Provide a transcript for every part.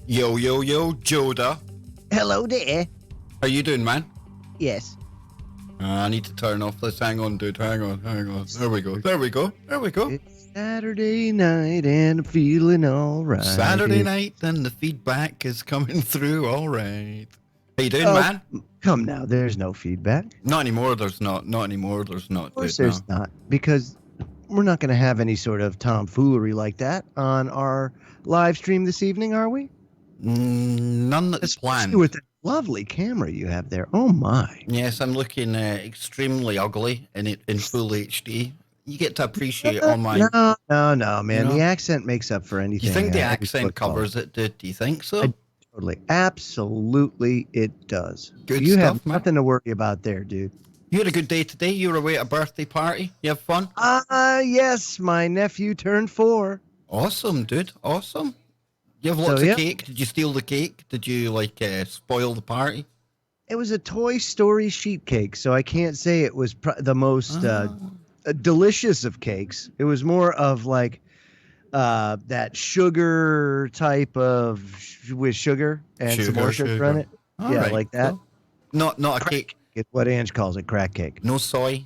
Yo, yo, yo, Joda. Hello there. How you doing, man? Yes. I need to turn off this. Hang on, dude. Hang on. There we go. It's Saturday night and I'm feeling all right. Saturday night and the feedback is coming through. All right. How you doing, man? Come now, there's no feedback. Not anymore. There's not. Not anymore. There's not. Of course dude, there's not, because we're not going to have any sort of tomfoolery like that on our live stream this evening, are we? None that's Especially planned. with the lovely camera you have there. Oh my. Yes, I'm looking extremely ugly in full HD. You get to appreciate all my. No, man. You know? The accent makes up for anything. You think the accent covers it, dude? Do you think so? Totally. Absolutely it does. Good you stuff, have man. nothing to worry about there, dude. You had a good day today. You were away at a birthday party. You have fun? Yes. My nephew turned 4. Awesome, dude. Awesome. You have lots of yeah. cake. Did you steal the cake? Did you spoil the party? It was a Toy Story sheet cake, so I can't say it was the most delicious of cakes. It was more of like that sugar type of with sugar and some more sugar on it. All yeah, right, like that. cool. Not a Crack cake. It's what Ange calls it, crack cake. No soy.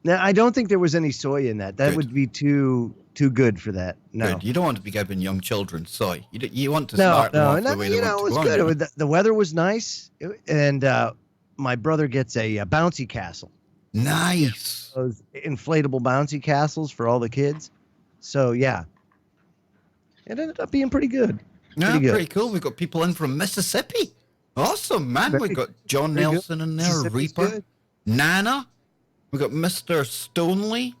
Now, I don't think there was any soy in that. That Good. would be too good for that. No. Good. You don't want to be giving young children soy. You want to No, start them off no, the way you they know, it want was to go. good. The weather was nice, and my brother gets a bouncy castle. Nice. Those inflatable bouncy castles for all the kids. So yeah, it ended up being pretty good. Pretty cool. We've got people in from Mississippi. Awesome, man. We've got John Nelson in there, Mississippi's Reaper, good. Nana. We've got Mr. Stonely,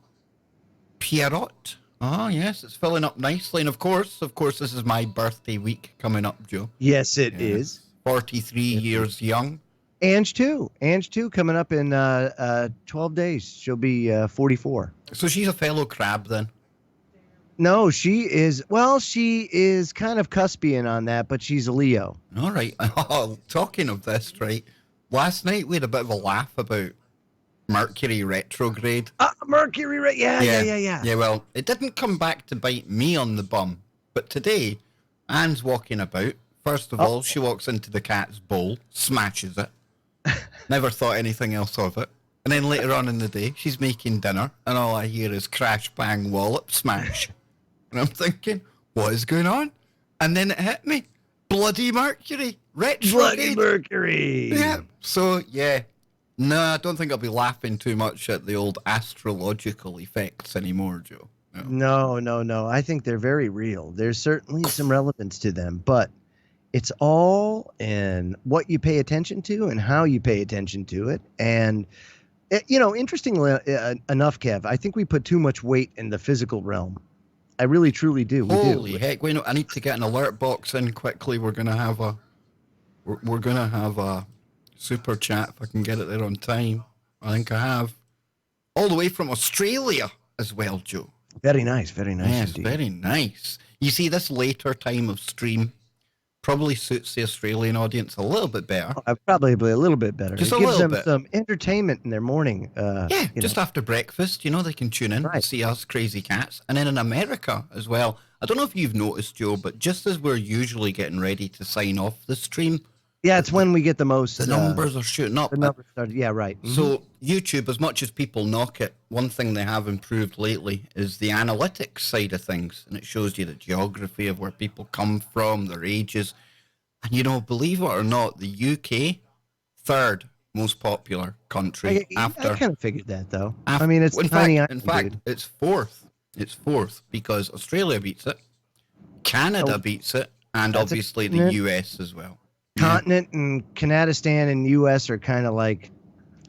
Pierrot. Oh, yes, it's filling up nicely. And of course, this is my birthday week coming up, Joe. Yes, it is. 43 years young. Ange too, coming up in 12 days. She'll be 44. So she's a fellow crab then? No, she is. Well, she is kind of cuspian on that, but she's a Leo. All right. Oh, talking of this, right? Last night we had a bit of a laugh about Mercury retrograde. Mercury, yeah. Yeah, well, it didn't come back to bite me on the bum. But today, Anne's walking about. First of all, she walks into the cat's bowl, smashes it. Never thought anything else of it. And then later on in the day, she's making dinner, and all I hear is crash, bang, wallop, smash. And I'm thinking, what is going on? And then it hit me. Bloody Mercury. Retrograde. Bloody Mercury. Yeah. So, yeah. No, I don't think I'll be laughing too much at the old astrological effects anymore, Joe. No. I think they're very real. There's certainly some relevance to them, but it's all in what you pay attention to and how you pay attention to it. And, interestingly enough, Kev, I think we put too much weight in the physical realm. I really, truly do. Holy heck! I need to get an alert box in quickly. We're gonna have a super chat if I can get it there on time. I think I have. All the way from Australia as well, Joe. Very nice. Yes, indeed. very nice. You see, this later time of stream probably suits the Australian audience a little bit better. Probably a little bit better. Just it a gives little them bit. some entertainment in their morning. Just after breakfast, they can tune in and see us crazy cats. And then in America as well. I don't know if you've noticed, Joe, but just as we're usually getting ready to sign off the stream, yeah, it's when we get the most. the numbers are shooting up. The numbers started. Yeah, right. Mm-hmm. So YouTube, as much as people knock it, one thing they have improved lately is the analytics side of things. And it shows you the geography of where people come from, their ages. And believe it or not, the UK, third most popular country after. I kind of figured that, though. After, it's in tiny. fact, it's fourth. It's fourth because Australia beats it, Canada beats it, and obviously the US as well. Continent and Kanadistan and US are kind of like,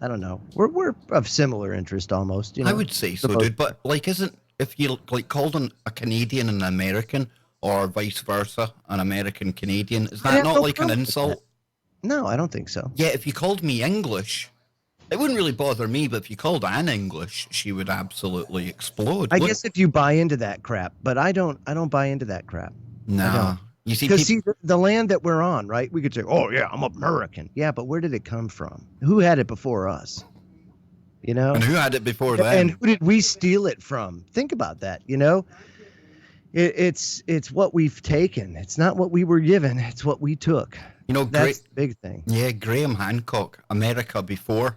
I don't know. We're of similar interest almost. I would say so, dude. But if you called a Canadian an American? Or vice versa, an American Canadian. Is that not like an insult? No, I don't think so. Yeah, if you called me English, it wouldn't really bother me, but if you called Anne English, she would absolutely explode. I guess if you buy into that crap, but I don't buy into that crap. Nah. You see, because the land that we're on, right? We could say, "Oh yeah, I'm American." Yeah, but where did it come from? Who had it before us? And who had it before them? And who did we steal it from? Think about that. It's what we've taken. It's not what we were given. It's what we took. You know, That's the big thing. yeah, Graham Hancock, America Before,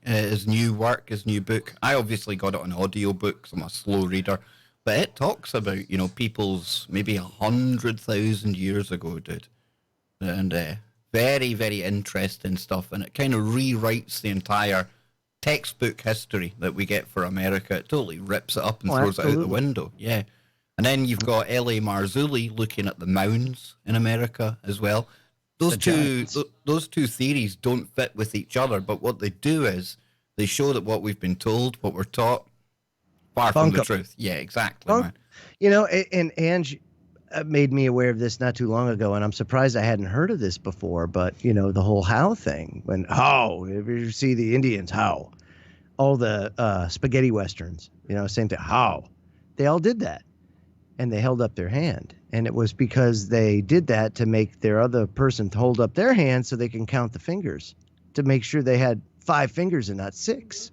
his new work, his new book. I obviously got it on audio books. I'm a slow reader, but it talks about people's maybe 100,000 years ago, dude, and very very interesting stuff. And it kind of rewrites the entire textbook history that we get for America. It totally rips it up and throws it out the window. Yeah. And then you've got L.A. Marzulli looking at the mounds in America as well. Those two theories don't fit with each other, but what they do is they show that what we've been told, what we're taught, far from the truth. Yeah, exactly, man. And Ange made me aware of this not too long ago, and I'm surprised I hadn't heard of this before, but, the whole how thing. If you see the Indians, how? All the spaghetti westerns, same thing, how? They all did that. And they held up their hand. And it was because they did that to make their other person hold up their hand so they can count the fingers, to make sure they had 5 fingers and not 6.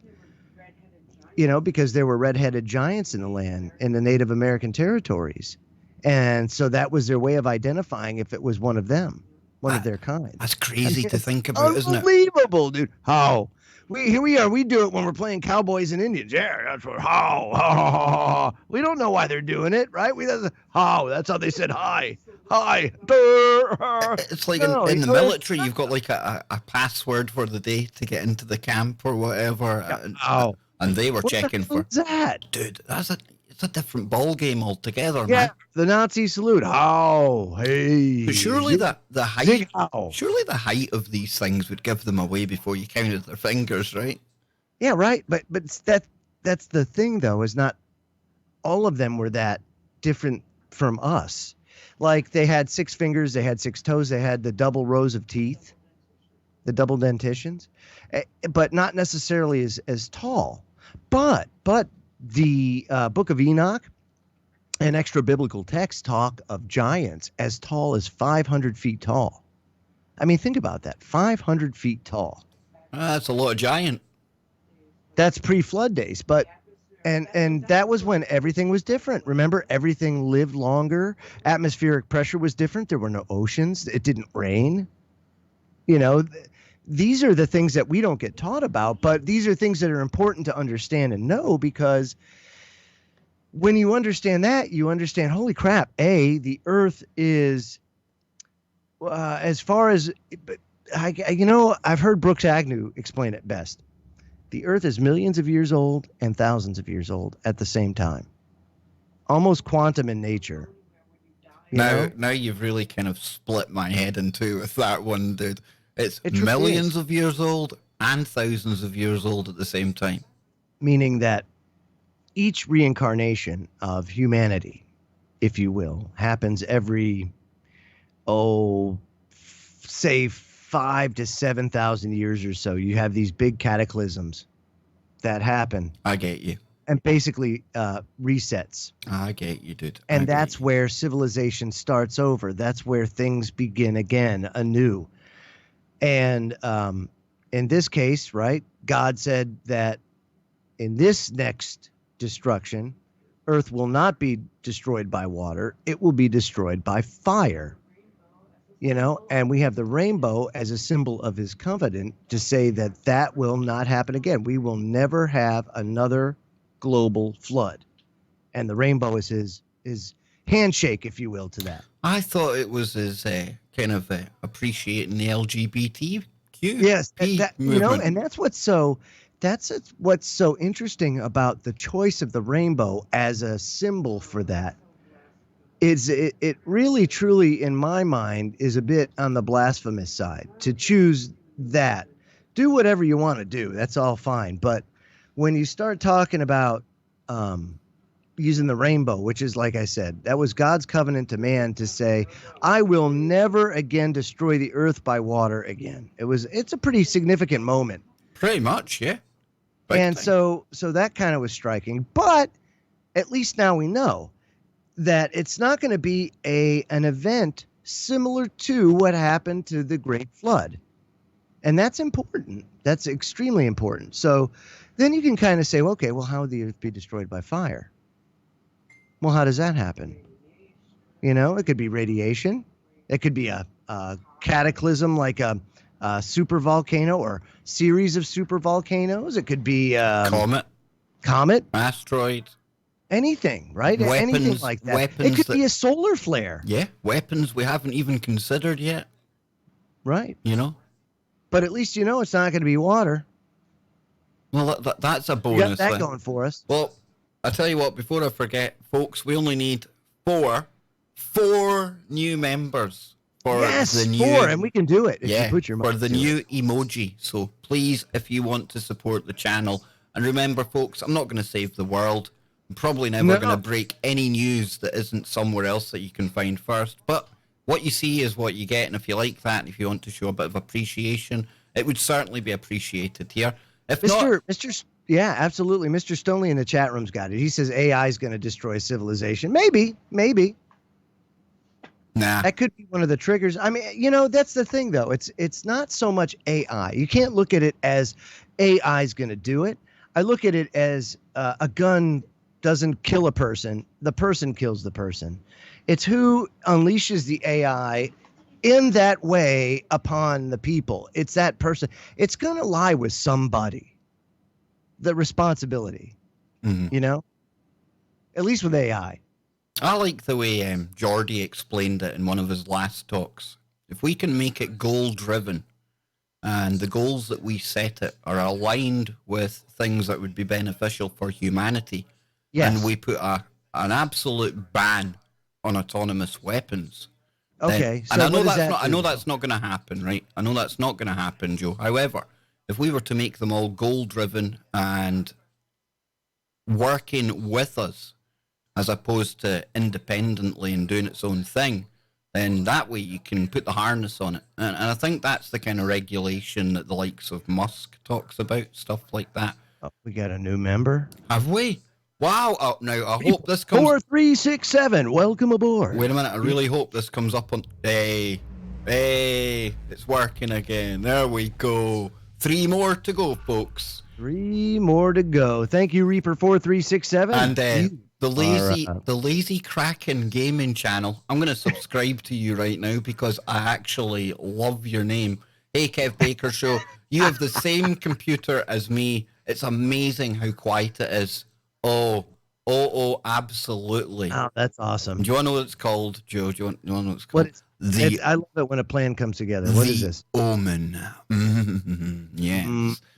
Because there were red-headed giants in the land, in the Native American territories. And so that was their way of identifying if it was one of them, one of their kind. That's crazy to think about, isn't it? Unbelievable, dude. How? Here we are. We do it when we're playing cowboys and Indians. Yeah, that's what. How? We don't know why they're doing it, right? How? That's how they said hi. Hi. It's like in the military, you've got like a password for the day to get into the camp or whatever. And they were checking for. What's that, dude? It's a different ball game altogether, yeah, man. The Nazi salute. How? Hey. But surely the height of these things would give them away before you counted their fingers, right? Yeah, right. But that's the thing, though, is not all of them were that different from us. Like, they had 6 fingers, they had 6 toes, they had the double rows of teeth, the double dentitions, but not necessarily as tall. But the Book of Enoch and extra biblical texts talk of giants as tall as 500 feet tall. I mean, think about that. 500 feet tall. That's a lot of giant. That's pre-flood days, but and that was when everything was different. Remember, everything lived longer. Atmospheric pressure was different. There were no oceans. It didn't rain. These are the things that we don't get taught about, but these are things that are important to understand and know, because when you understand that, you understand, holy crap, the earth is, as far as, I've heard Brooks Agnew explain it best. The earth is millions of years old and thousands of years old at the same time. Almost quantum in nature. Now you've really kind of split my head in two with that one, dude. It's millions of years old and thousands of years old at the same time. Meaning that each reincarnation of humanity, if you will, happens every, say 5,000 to 7,000 years or so. You have these big cataclysms that happen. I get you. And basically resets. I get you, dude. And that's where civilization starts over. That's where things begin again, anew. And in this case, right, God said that in this next destruction, Earth will not be destroyed by water. It will be destroyed by fire. And we have the rainbow as a symbol of his covenant to say that will not happen again. We will never have another global flood. And the rainbow is his handshake, if you will, to that. I thought it was his kind of appreciating the LGBTQ. Yes, and that's what's so interesting about the choice of the rainbow as a symbol for that. It really, truly, in my mind, is a bit on the blasphemous side to choose that. Do whatever you want to do. That's all fine. But when you start talking about using the rainbow, which is, like I said, that was God's covenant to man to say, I will never again destroy the earth by water again. It's a pretty significant moment. Pretty much, yeah. And so that kind of was striking. But at least now we know that it's not going to be an event similar to what happened to the Great Flood. And that's important. That's extremely important. So then you can kind of say, okay, well, how would the earth be destroyed by fire? Well, how does that happen? It could be radiation. It could be a cataclysm like a super volcano or series of super volcanoes. It could be comet, asteroid, anything, right? Anything like that. It could be a solar flare. Yeah, weapons we haven't even considered yet. Right. But at least it's not going to be water. Well, that's a bonus. You got that going for us. Well, I tell you what, before I forget, folks, we only need four new members for the new. Four, and we can do it if you put your mind for the new emoji. So please, if you want to support the channel, and remember, folks, I'm not going to save the world. I'm probably never going to break any news that isn't somewhere else that you can find first. But what you see is what you get, and if you like that, and if you want to show a bit of appreciation, it would certainly be appreciated here. If yeah, absolutely. Mr. Stoney in the chat room's got it. He says AI is going to destroy civilization. Maybe. Nah. That could be one of the triggers. I mean, that's the thing, though. It's not so much AI. You can't look at it as AI is going to do it. I look at it as a gun doesn't kill a person. The person kills the person. It's who unleashes the AI in that way upon the people. It's that person. It's going to lie with somebody. The responsibility, at least with AI. I like the way Geordie explained it in one of his last talks. If we can make it goal-driven, and the goals that we set it are aligned with things that would be beneficial for humanity, and we put an absolute ban on autonomous weapons. Okay. And I know that's not going to happen, right? I know that's not going to happen, Joe. However, if we were to make them all goal-driven and working with us, as opposed to independently and doing its own thing, then that way you can put the harness on it. And I think that's the kind of regulation that the likes of Musk talks about, stuff like that. Oh, we got a new member. Have we? Wow. Oh, now, I hope this comes... 4367, welcome aboard. Wait a minute, I really hope this comes up on... Hey, it's working again. There we go. 3 more to go, folks. 3 more to go. Thank you, Reaper 4367. And the lazy Kraken gaming channel. I'm going to subscribe to you right now because I actually love your name. Hey, Kev Baker Show. You have the same computer as me. It's amazing how quiet it is. Oh, absolutely. Oh, that's awesome. Do you want to know what it's called, Joe? Do you want to know what it's called? I love it when a plan comes together. What is this? Omen. Yes.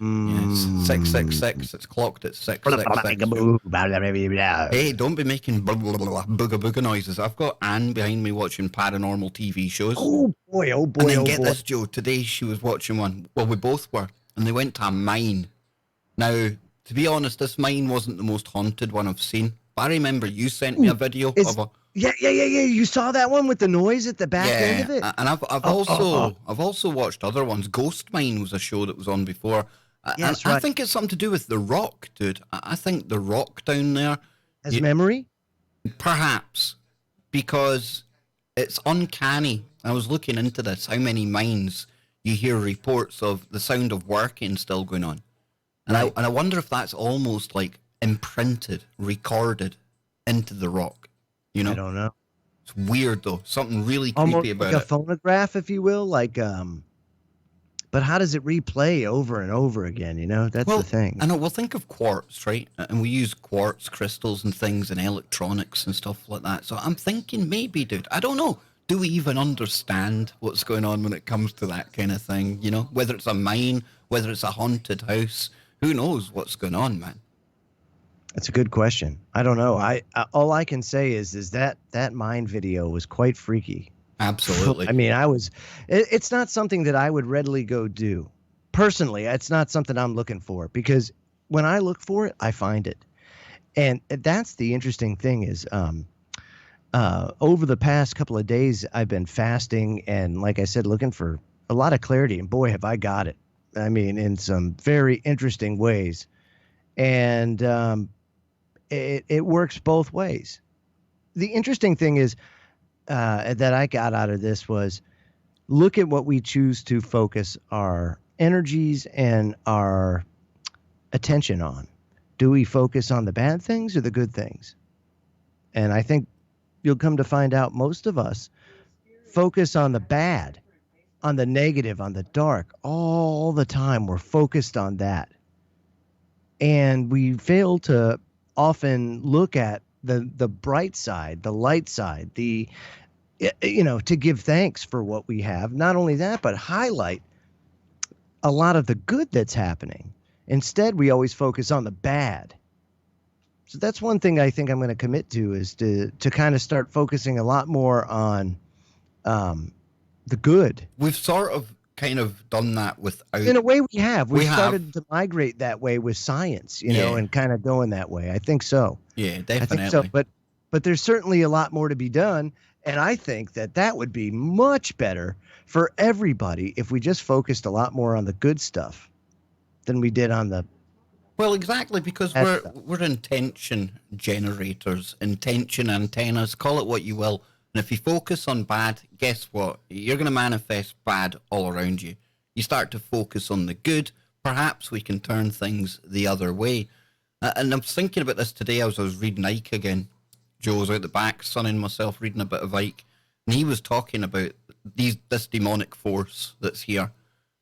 Yes. 666. It's clocked at 666. Hey, don't be making booga booga noises. I've got Anne behind me watching paranormal TV shows. Oh boy. And then get this, Joe. Today she was watching one. Well, we both were. And they went to a mine. Now, to be honest, this mine wasn't the most haunted one I've seen. But I remember you sent me a video of a... Yeah. You saw that one with the noise at the back end of it? And I've also watched other ones. Ghost Mine was a show that was on before. Yes, I think it's something to do with The Rock, dude. I think The Rock down there... Has memory? Perhaps. Because it's uncanny. I was looking into this, how many mines you hear reports of the sound of working still going on. And I wonder if that's almost like imprinted, recorded into The Rock. I don't know. It's weird though. Something really almost creepy about like a phonograph, if you will. But how does it replay over and over again? That's the thing. I know. Well, think of quartz, right? And we use quartz crystals and things in electronics and stuff like that. So I'm thinking maybe, dude, I don't know. Do we even understand what's going on when it comes to that kind of thing? Whether it's a mine, whether it's a haunted house, who knows what's going on, man? That's a good question. I don't know. All I can say is that mine video was quite freaky. Absolutely. I mean, it's not something that I would readily go do. Personally, it's not something I'm looking for because when I look for it, I find it. And that's the interesting thing is over the past couple of days, I've been fasting and, like I said, looking for a lot of clarity. And boy, have I got it. I mean, in some very interesting ways. And it works both ways. The interesting thing is that I got out of this was look at what we choose to focus our energies and our attention on. Do we focus on the bad things or the good things? And I think you'll come to find out most of us focus on the bad, on the negative, on the dark all the time. We're focused on that. And we fail to often look at the bright side, the light side, to give thanks for what we have. Not only that, but highlight a lot of the good that's happening. Instead, we always focus on the bad. So that's one thing I think I'm going to commit to, is to kind of start focusing a lot more on the good. We've sort of kind of done that without. In a way, we have. We We've have. started to migrate that way with science, and kind of going that way. I think so. Yeah, I definitely. think so. But there's certainly a lot more to be done. And I think that would be much better for everybody if we just focused a lot more on the good stuff than we did on the. Well, exactly, because we're intention generators, intention antennas, call it what you will. And if you focus on bad, guess what? You're going to manifest bad all around you. You start to focus on the good, perhaps we can turn things the other way. And I was thinking about this today as I was reading Ike again. Joe was out the back, Son and myself reading a bit of Ike. And he was talking about this demonic force that's here.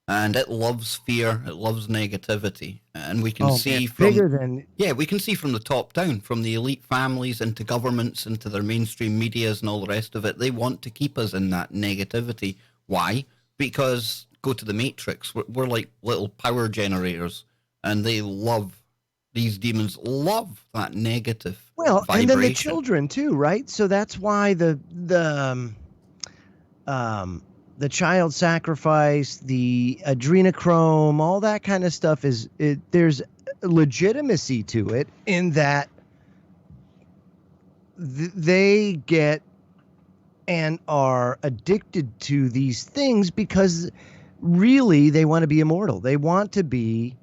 And it loves fear, it loves negativity. And we can see we can see from the top down, from the elite families into governments, into their mainstream medias and all the rest of it. They want to keep us in that negativity. Why? Because, go to the Matrix, we're like little power generators. And these demons love that negative vibration. And then the children too, right? So that's why the child sacrifice, the adrenochrome, all that kind of stuff there's legitimacy to it, in that they get and are addicted to these things because really they want to be immortal. They want to be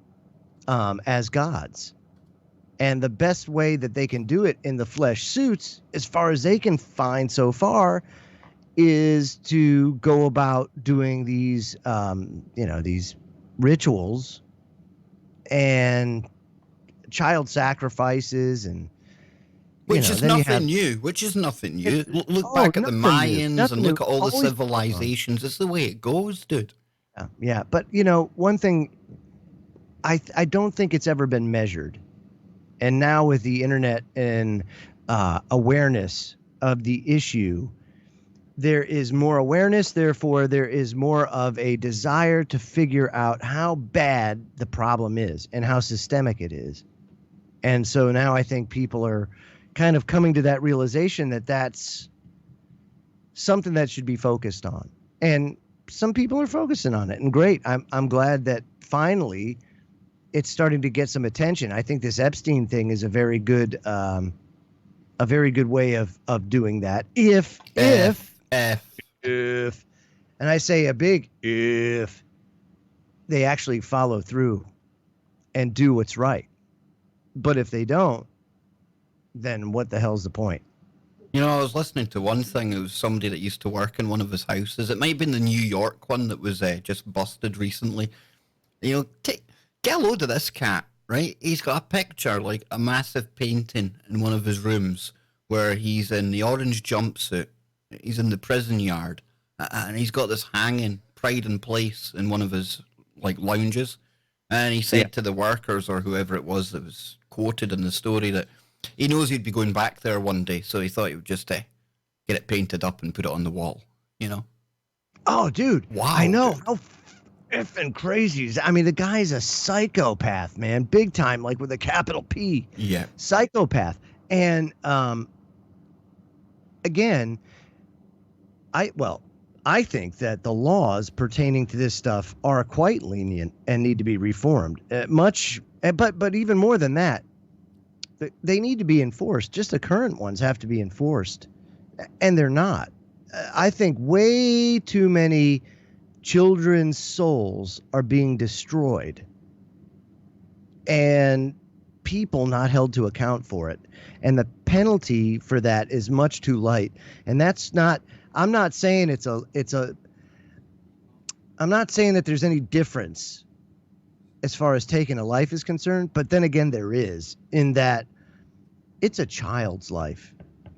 as gods. And the best way that they can do it in the flesh suits, as far as they can find so far, is to go about doing these, these rituals and child sacrifices, and which is nothing new. Look back at the Mayans and look at all the civilizations. It's the way it goes, dude. Yeah. But one thing, I don't think it's ever been measured. And now with the internet and awareness of the issue, there is more awareness. Therefore, there is more of a desire to figure out how bad the problem is and how systemic it is. And so now I think people are kind of coming to that realization that that's something that should be focused on. And some people are focusing on it. And great. I'm glad that finally it's starting to get some attention. I think this Epstein thing is a very good way of doing that. If, and I say a big if, they actually follow through and do what's right. But if they don't, then what the hell's the point? I was listening to one thing. It was somebody that used to work in one of his houses. It might have been the New York one that was just busted recently. Get a load of this cat, right? He's got a picture, like a massive painting in one of his rooms where he's in the orange jumpsuit. He's in the prison yard. And he's got this hanging Pride and Place in one of his lounges. And he said to the workers or whoever it was that was quoted in the story that he knows he'd be going back there one day. So he thought he would just get it painted up and put it on the wall, Oh, dude. Wow. I know. Dude. How effing crazy. I mean, the guy's a psychopath, man. Big time, like with a capital P. Yeah. Psychopath. And again, I think that the laws pertaining to this stuff are quite lenient and need to be reformed. But even more than that, they need to be enforced. Just the current ones have to be enforced, and they're not. I think way too many children's souls are being destroyed and people not held to account for it. And the penalty for that is much too light. And that's not, I'm not saying I'm not saying that there's any difference as far as taking a life is concerned, but then again, there is, in that it's a child's life.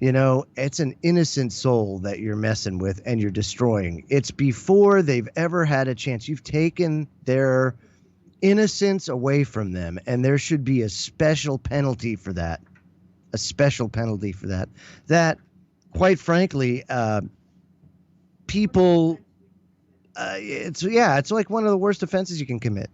You know, it's an innocent soul that you're messing with and you're destroying. It's before they've ever had a chance. You've taken their innocence away from them, and there should be a special penalty for that. A special penalty for that. That, quite frankly, people, it's like one of the worst offenses you can commit.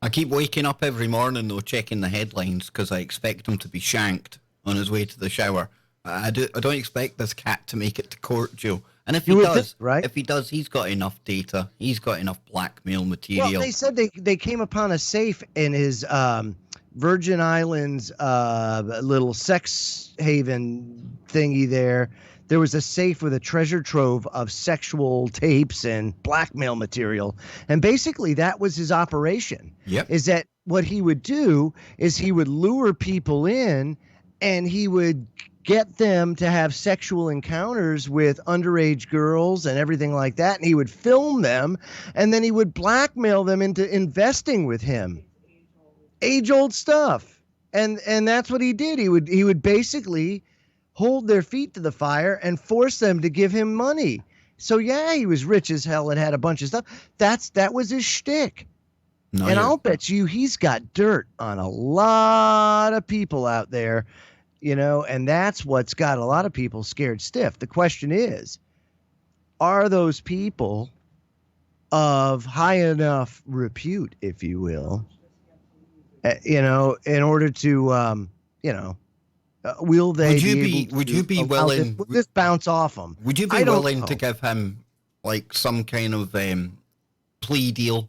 I keep waking up every morning, though, checking the headlines because I expect him to be shanked on his way to the shower. I don't expect this cat to make it to court, Joe. And if he does, right? If he does, he's got enough data. He's got enough blackmail material. Well, they said they came upon a safe in his Virgin Islands little sex haven thingy there. There was a safe with a treasure trove of sexual tapes and blackmail material. And basically that was his operation. Yep. Is that what he would do is he would lure people in and he would get them to have sexual encounters with underage girls and everything like that. And he would film them and then he would blackmail them into investing with him. Age-old stuff. And that's what he did. He would basically hold their feet to the fire and force them to give him money. So yeah, he was rich as hell and had a bunch of stuff. That was his shtick. No, and I'll bet you he's got dirt on a lot of people out there, you know, and that's what's got a lot of people scared stiff. The question is, are those people of high enough repute, if you will, you know, in order to, you know, will they would you be willing this bounce off them? Would you be willing to give him like some kind of plea deal?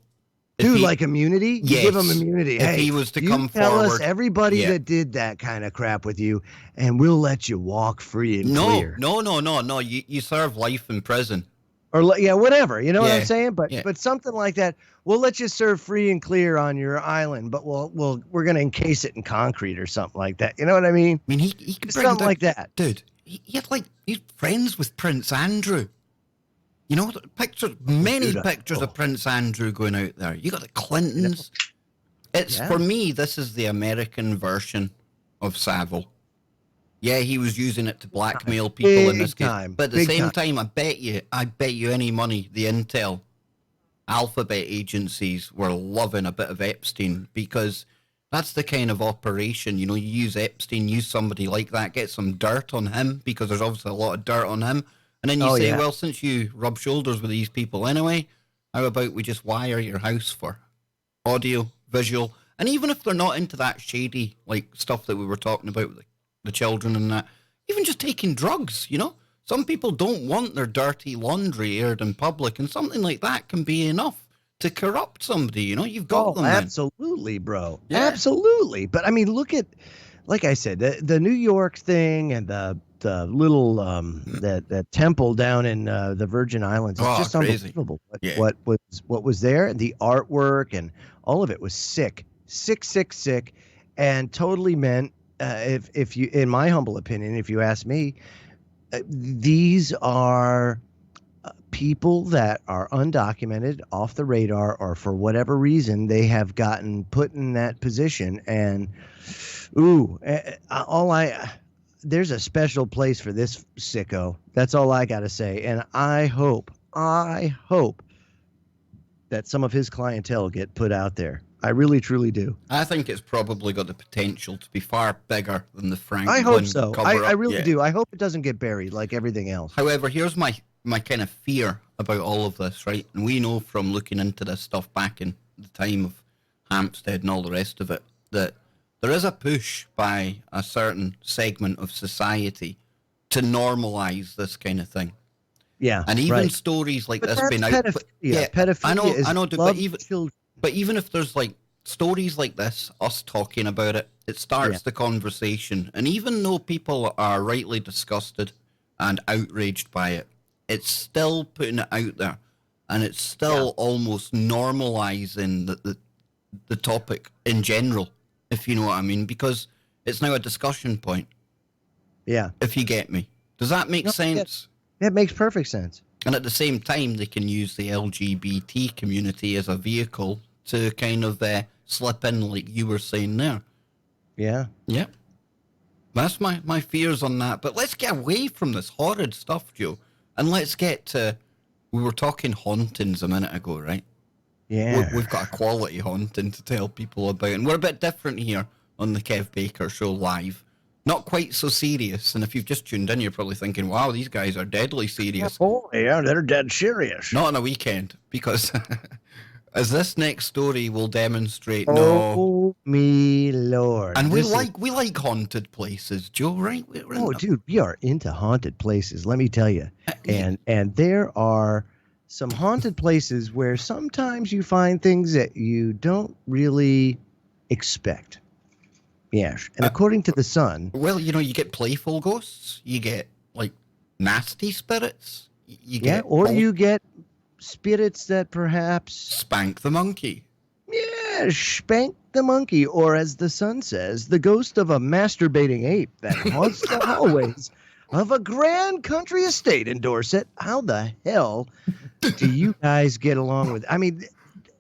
Dude, like immunity? Yes. You give him immunity. If he was to come tell forward. Us everybody that did that kind of crap with you, and we'll let you walk free and clear. No. You serve life in prison. Or whatever. You know what I'm saying? But something like that. We'll let you serve free and clear on your island, but we're gonna encase it in concrete or something like that. You know what I mean? I mean, he could bring something like that, dude. He's friends with Prince Andrew. You know, many pictures of Prince Andrew going out there. You got the Clintons. For me, this is the American version of Savile. Yeah, he was using it to blackmail people in this case. But at the same time, I bet you any money the intel alphabet agencies were loving a bit of Epstein, because that's the kind of operation, you know, you use Epstein, use somebody like that, get some dirt on him, because there's obviously a lot of dirt on him. And then you say, well, since you rub shoulders with these people anyway, how about we just wire your house for audio, visual, and even if they're not into that shady, like, stuff that we were talking about with the children and that, even just taking drugs, you know? Some people don't want their dirty laundry aired in public, and something like that can be enough to corrupt somebody, you know? You've got them. Absolutely, bro. Yeah. Absolutely. But, I mean, look at, like I said, the New York thing and the little that temple down in the Virgin Islands. It's just crazy. Unbelievable. What was there, and the artwork and all of it was sick, and totally meant, if you, in my humble opinion, if you ask me, these are people that are undocumented, off the radar, or for whatever reason they have gotten put in that position. And there's a special place for this sicko. That's all I got to say. And I hope that some of his clientele get put out there. I really, truly do. I think it's probably got the potential to be far bigger than the Franklin. I hope so. I really do. do. I hope it doesn't get buried like everything else. However, here's my kind of fear about all of this, right? And we know from looking into this stuff back in the time of Hampstead and all the rest of it, that there is a push by a certain segment of society to normalize this kind of thing. Yeah. And even stories like this being out. Pedophilia. I know, but even if there's like stories like this, us talking about it, it starts the conversation. And even though people are rightly disgusted and outraged by it, it's still putting it out there, and it's still almost normalizing the topic in general, if you know what I mean, because it's now a discussion point. Yeah. If you get me. Does that make sense? It makes perfect sense. And at the same time, they can use the LGBT community as a vehicle to kind of slip in, like you were saying there. Yeah. Yeah. That's my fears on that. But let's get away from this horrid stuff, Joe, and let's get to. We were talking hauntings a minute ago, right? Yeah. We've got a quality haunting to tell people about, and we're a bit different here on the Kev Baker Show live. Not quite so serious, and if you've just tuned in, you're probably thinking, wow, these guys are deadly serious. Oh, yeah, they're dead serious. Not on a weekend, because as this next story will demonstrate, Oh, me Lord. And we like haunted places, Joe, right? Dude, we are into haunted places, let me tell you. And there are some haunted places where sometimes you find things that you don't really expect. Yes. And according to the Sun. Well, you get playful ghosts. You get, like, nasty spirits. You get spirits that perhaps spank the monkey. Yeah, spank the monkey. Or as the Sun says, the ghost of a masturbating ape that haunts the hallways of a grand country estate in Dorset. How the hell do you guys get along with? I mean,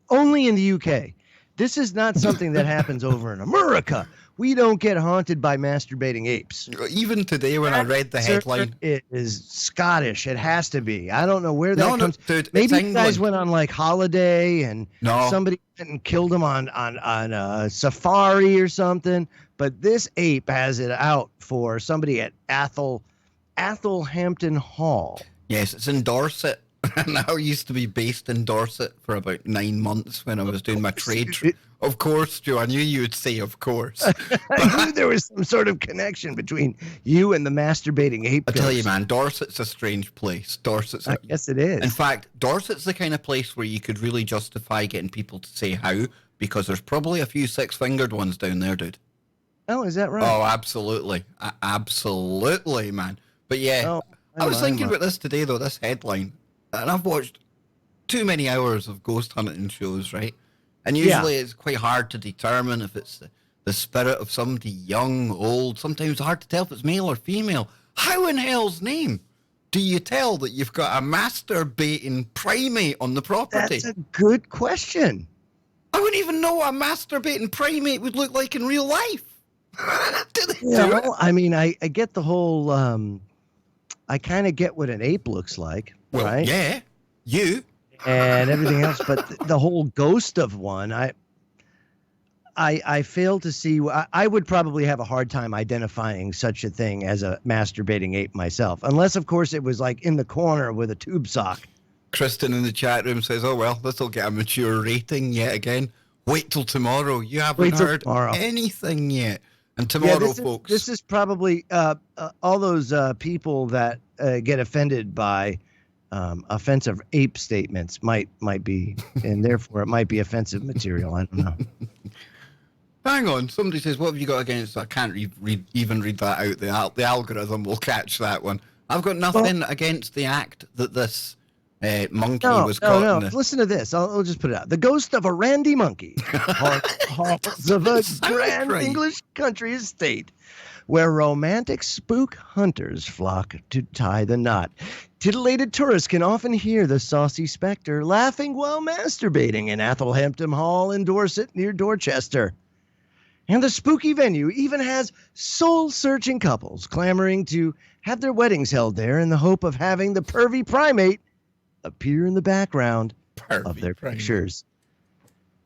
only in the UK. This is not something that happens over in America. We don't get haunted by masturbating apes. Even today when I read the headline. It is Scottish. It has to be. I don't know where that comes. Dude, maybe you guys went on like holiday and somebody went and killed them on a safari or something. But this ape has it out for somebody at Athelhampton Hall. Yes, it's in Dorset. And I used to be based in Dorset for about 9 months when I was doing my trade. Of course, Joe, I knew you would say of course. I knew there was some sort of connection between you and the masturbating ape. I tell you, man, Dorset's a strange place. Yes, it is. In fact, Dorset's the kind of place where you could really justify getting people to say how, because there's probably a few six-fingered ones down there, dude. Oh, is that right? Oh, absolutely. Absolutely, man. But yeah, I was thinking about this today, though, this headline. And I've watched too many hours of ghost hunting shows, right? And usually it's quite hard to determine if it's the spirit of somebody young, old. Sometimes it's hard to tell if it's male or female. How in hell's name do you tell that you've got a masturbating primate on the property? That's a good question. I wouldn't even know what a masturbating primate would look like in real life. Do they do it? I mean, I get the whole... I kind of get what an ape looks like, right? Yeah, you and everything else, but the whole ghost of one, I fail to see. I would probably have a hard time identifying such a thing as a masturbating ape myself, unless, of course, it was like in the corner with a tube sock. Kristen in the chat room says, "Oh well, this will get a mature rating yet again. Wait till tomorrow. You haven't heard anything yet." And tomorrow, folks. This is probably all those people that get offended by offensive ape statements might be, and therefore it might be offensive material. I don't know. Hang on. Somebody says, what have you got against? I can't even read that out. The algorithm will catch that one. I've got nothing against the act that this monkey was caught in. Listen to this. I'll just put it out. The ghost of a randy monkey haunts of a grand English country estate where romantic spook hunters flock to tie the knot. Titillated tourists can often hear the saucy specter laughing while masturbating in Athelhampton Hall in Dorset near Dorchester. And the spooky venue even has soul-searching couples clamoring to have their weddings held there in the hope of having the pervy primate appear in the background of their pictures.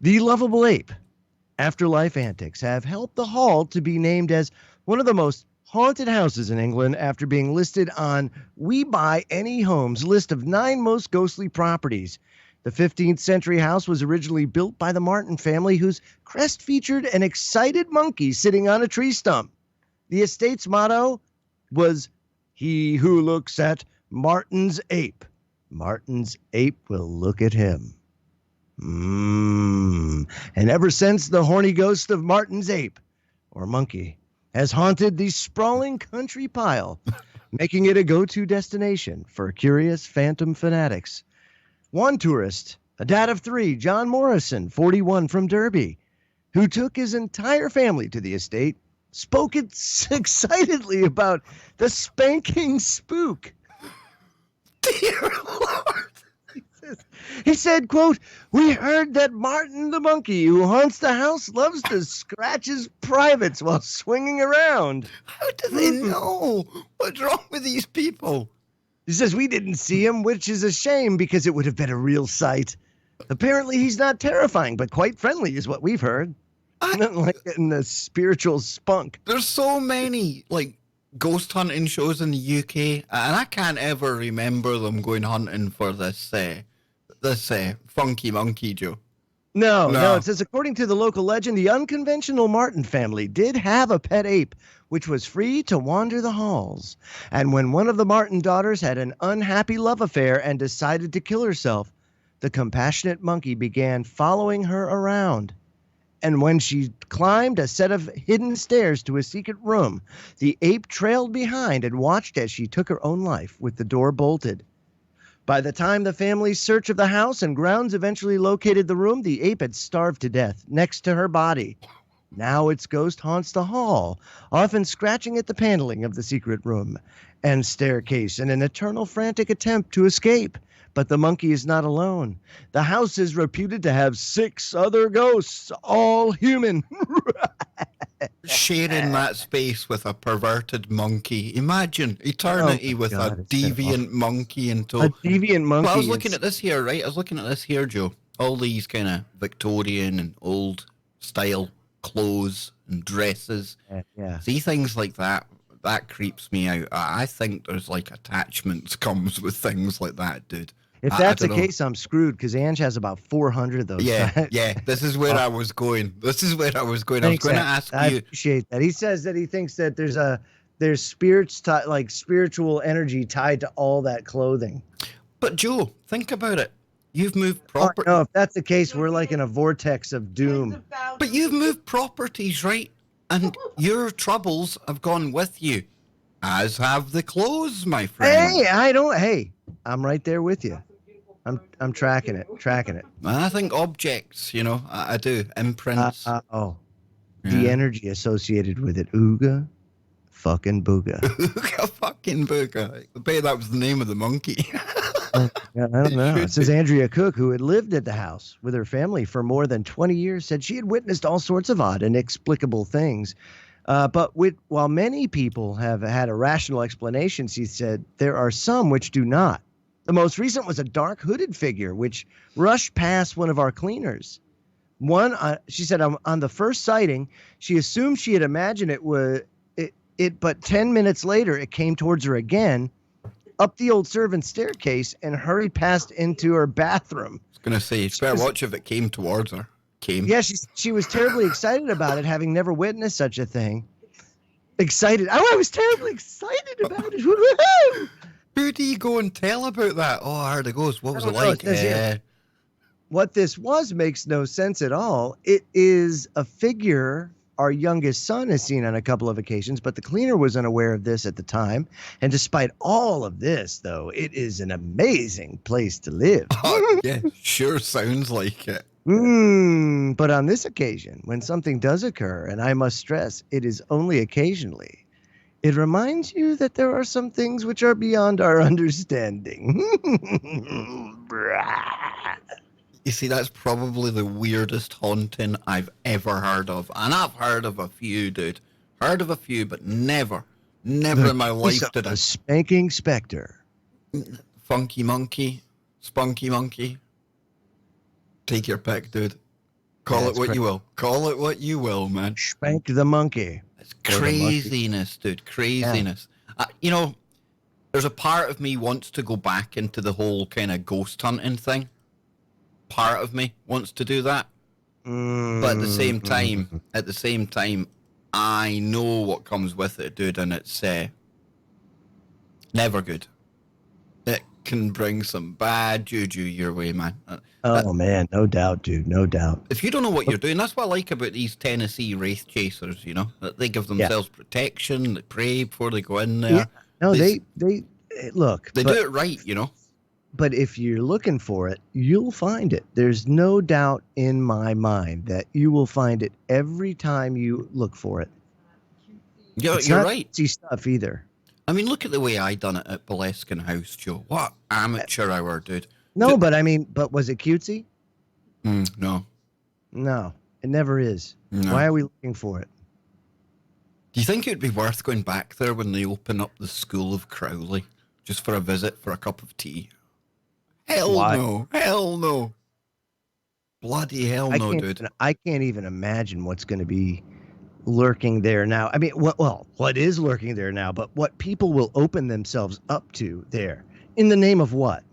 The lovable ape afterlife antics have helped the hall to be named as one of the most haunted houses in England after being listed on We Buy Any Homes list of 9 most ghostly properties. The 15th century house was originally built by the Martin family, whose crest featured an excited monkey sitting on a tree stump. The estate's motto was, "He who looks at Martin's ape, Martin's ape will look at him." And ever since, the horny ghost of Martin's ape, or monkey, has haunted the sprawling country pile, making it a go-to destination for curious phantom fanatics. One tourist, a dad of 3, John Morrison, 41, from Derby, who took his entire family to the estate, spoke excitedly about the spanking spook. Dear Lord. He said, quote, "We heard that Martin the monkey who haunts the house loves to scratch his privates while swinging around." How do they know? What's wrong with these people? He says, "We didn't see him, which is a shame because it would have been a real sight. Apparently he's not terrifying, but quite friendly is what we've heard." Nothing like getting the spiritual spunk. There's so many, like, ghost hunting shows in the UK, and I can't ever remember them going hunting for this funky monkey, Joe. No. It says, according to the local legend, the unconventional Martin family did have a pet ape, which was free to wander the halls. And when one of the Martin daughters had an unhappy love affair and decided to kill herself, the compassionate monkey began following her around. And when she climbed a set of hidden stairs to a secret room, the ape trailed behind and watched as she took her own life with the door bolted. By the time the family's search of the house and grounds eventually located the room, the ape had starved to death next to her body. Now its ghost haunts the hall, often scratching at the paneling of the secret room and staircase in an eternal frantic attempt to escape. But the monkey is not alone. The house is reputed to have 6 other ghosts, all human. Sharing that space with a perverted monkey. Imagine eternity with a deviant monkey in tow. A deviant monkey. Well, I was looking at this here, right? I was looking at this here, Joe. All these kind of Victorian and old style clothes and dresses. Yeah. See things like that. That creeps me out. I think there's like attachments comes with things like that, dude. If that's the case, I'm screwed because Ange has about 400 of those. Yeah. This is where I was going. I was going to ask you. I appreciate that. He says that he thinks that there's spirits like spiritual energy tied to all that clothing. But Joe, think about it. You've moved property. No, if that's the case, we're like in a vortex of doom. But you've moved properties, right? And your troubles have gone with you, as have the clothes, my friend. Hey, I'm right there with you. I'm tracking it. I think objects, I do. Imprints. The energy associated with it. Ooga fucking booga. Ooga fucking booga. I bet that was the name of the monkey. I don't know. It says Andrea Cook, who had lived at the house with her family for more than 20 years, said she had witnessed all sorts of odd, inexplicable things. But while many people have had a rational explanation, she said, there are some which do not. The most recent was a dark hooded figure which rushed past one of our cleaners. She said on the first sighting, she assumed she had imagined but 10 minutes later, it came towards her again, up the old servant's staircase, and hurried past into her bathroom. I was going to say, you better watch if it came towards her. Yeah, she was terribly excited about it, having never witnessed such a thing. Excited. Oh, I was terribly excited about it. Woo-hoo! Who do you go and tell about that? Oh, I heard it goes. What was it like? What this makes no sense at all. It is a figure our youngest son has seen on a couple of occasions, but the cleaner was unaware of this at the time. And despite all of this, though, it is an amazing place to live. Oh, yeah, sure sounds like it. But on this occasion, when something does occur, and I must stress, it is only occasionally, it reminds you that there are some things which are beyond our understanding. You see, that's probably the weirdest haunting I've ever heard of. And I've heard of a few, dude. Heard of a few, but never in my life did I. A spanking specter. Funky monkey, spunky monkey. Take your pick, dude. Call it what you will. Call it what you will, man. Spank the monkey. It's craziness, dude. Craziness. Yeah. There's a part of me wants to go back into the whole kind of ghost hunting thing. Part of me wants to do that. But at the same time, I know what comes with it, dude, and it's never good. It can bring some bad juju your way, man. Man, no doubt, dude, no doubt. If you don't know what you're doing, that's what I like about these Tennessee wraith chasers, They give themselves protection, they pray before they go in there. Yeah. No, they look. They do it right, But if you're looking for it, you'll find it. There's no doubt in my mind that you will find it every time you look for it. You're right. Fancy stuff either. I mean, look at the way I done it at Boleskine House, Joe. What amateur hour, dude. No, but I mean, but was it cutesy? No. No, it never is. No. Why are we looking for it? Do you think it would be worth going back there when they open up the School of Crowley just for a visit for a cup of tea? Hell Why? no. Hell no. Bloody hell no, dude. I can't even imagine what's going to be lurking there now. I mean, what is lurking there now, but what people will open themselves up to there in the name of what?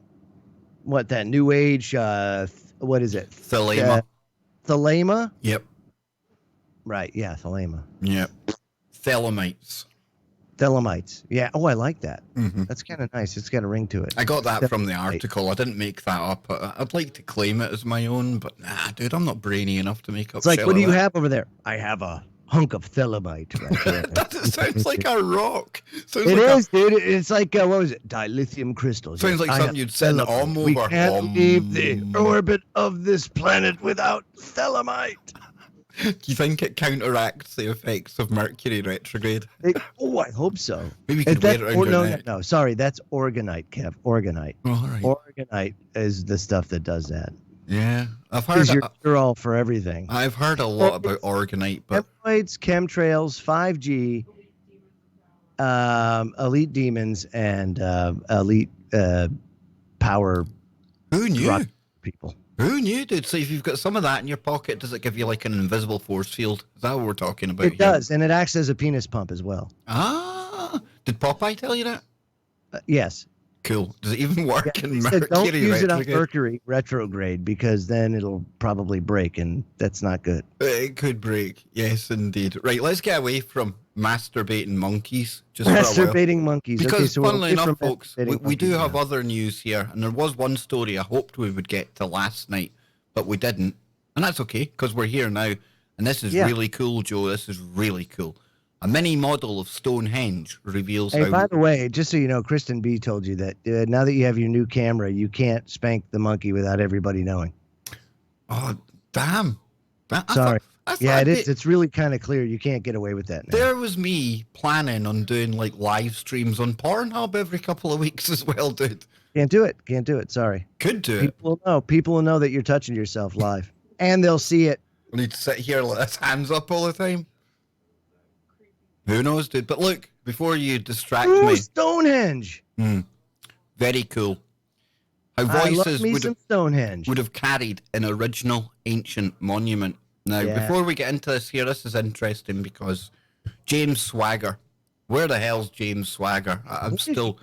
What, that new age, what is it? Thelema. Thelema? Yep. Right, yeah, Thelema. Yep. Thelemites. Thelemites. Yeah. Oh, I like that. Mm-hmm. That's kind of nice. It's got a ring to it. I got that from the article. I didn't make that up. I'd like to claim it as my own, but nah, dude, I'm not brainy enough to make up. It's like, what do you have over there? I have a hunk of thelemite right there. That sounds like a rock. It is, dude. It's like, what was it? Dilithium crystals. Sounds like something you'd send over. We can't leave the orbit of this planet without thelemite. Do you think it counteracts the effects of Mercury retrograde? I hope so. Maybe you could wear it around your neck. No, sorry, that's organite, Kev. Organite. Oh, all right. Organite is the stuff that does that. Yeah, I've heard. You're all for everything. I've heard a lot about organite, but hemorrhoids, chemtrails, 5G, elite demons, and elite power. Who knew? People. Who knew, dude? So if you've got some of that in your pocket, does it give you like an invisible force field? Is that what we're talking about? It does, and it acts as a penis pump as well. Ah, did Popeye tell you that? Yes. Cool. Does it even work in Mercury don't use retrograde? it on Mercury retrograde because then it'll probably break, and that's not good. It could break. Yes, indeed. Right, let's get away from masturbating monkeys. Just for a while. Masturbating monkeys. Because okay, so funnily enough, folks, we do have now. other news here, and there was one story I hoped we would get to last night, but we didn't. And that's okay, because we're here now, and this is really cool, Joe. This is really cool. A mini model of Stonehenge reveals how... Hey, by the way, just so you know, Kristen B told you that now that you have your new camera, you can't spank the monkey without everybody knowing. Oh, damn. Sorry. Yeah, it is. It's really kind of clear. You can't get away with that now. There was me planning on doing like live streams on Pornhub every couple of weeks as well, dude. Can't do it. Can't do it. Sorry. Could do it. People will know. People will know that you're touching yourself live. And they'll see it. We need to sit here like this, hands up all the time. Who knows, dude? But look, before you distract me... Stonehenge! Very cool. How voices would have carried an original ancient monument. Now, before we get into this here, this is interesting because James Swagger. Where the hell's James Swagger? I'm still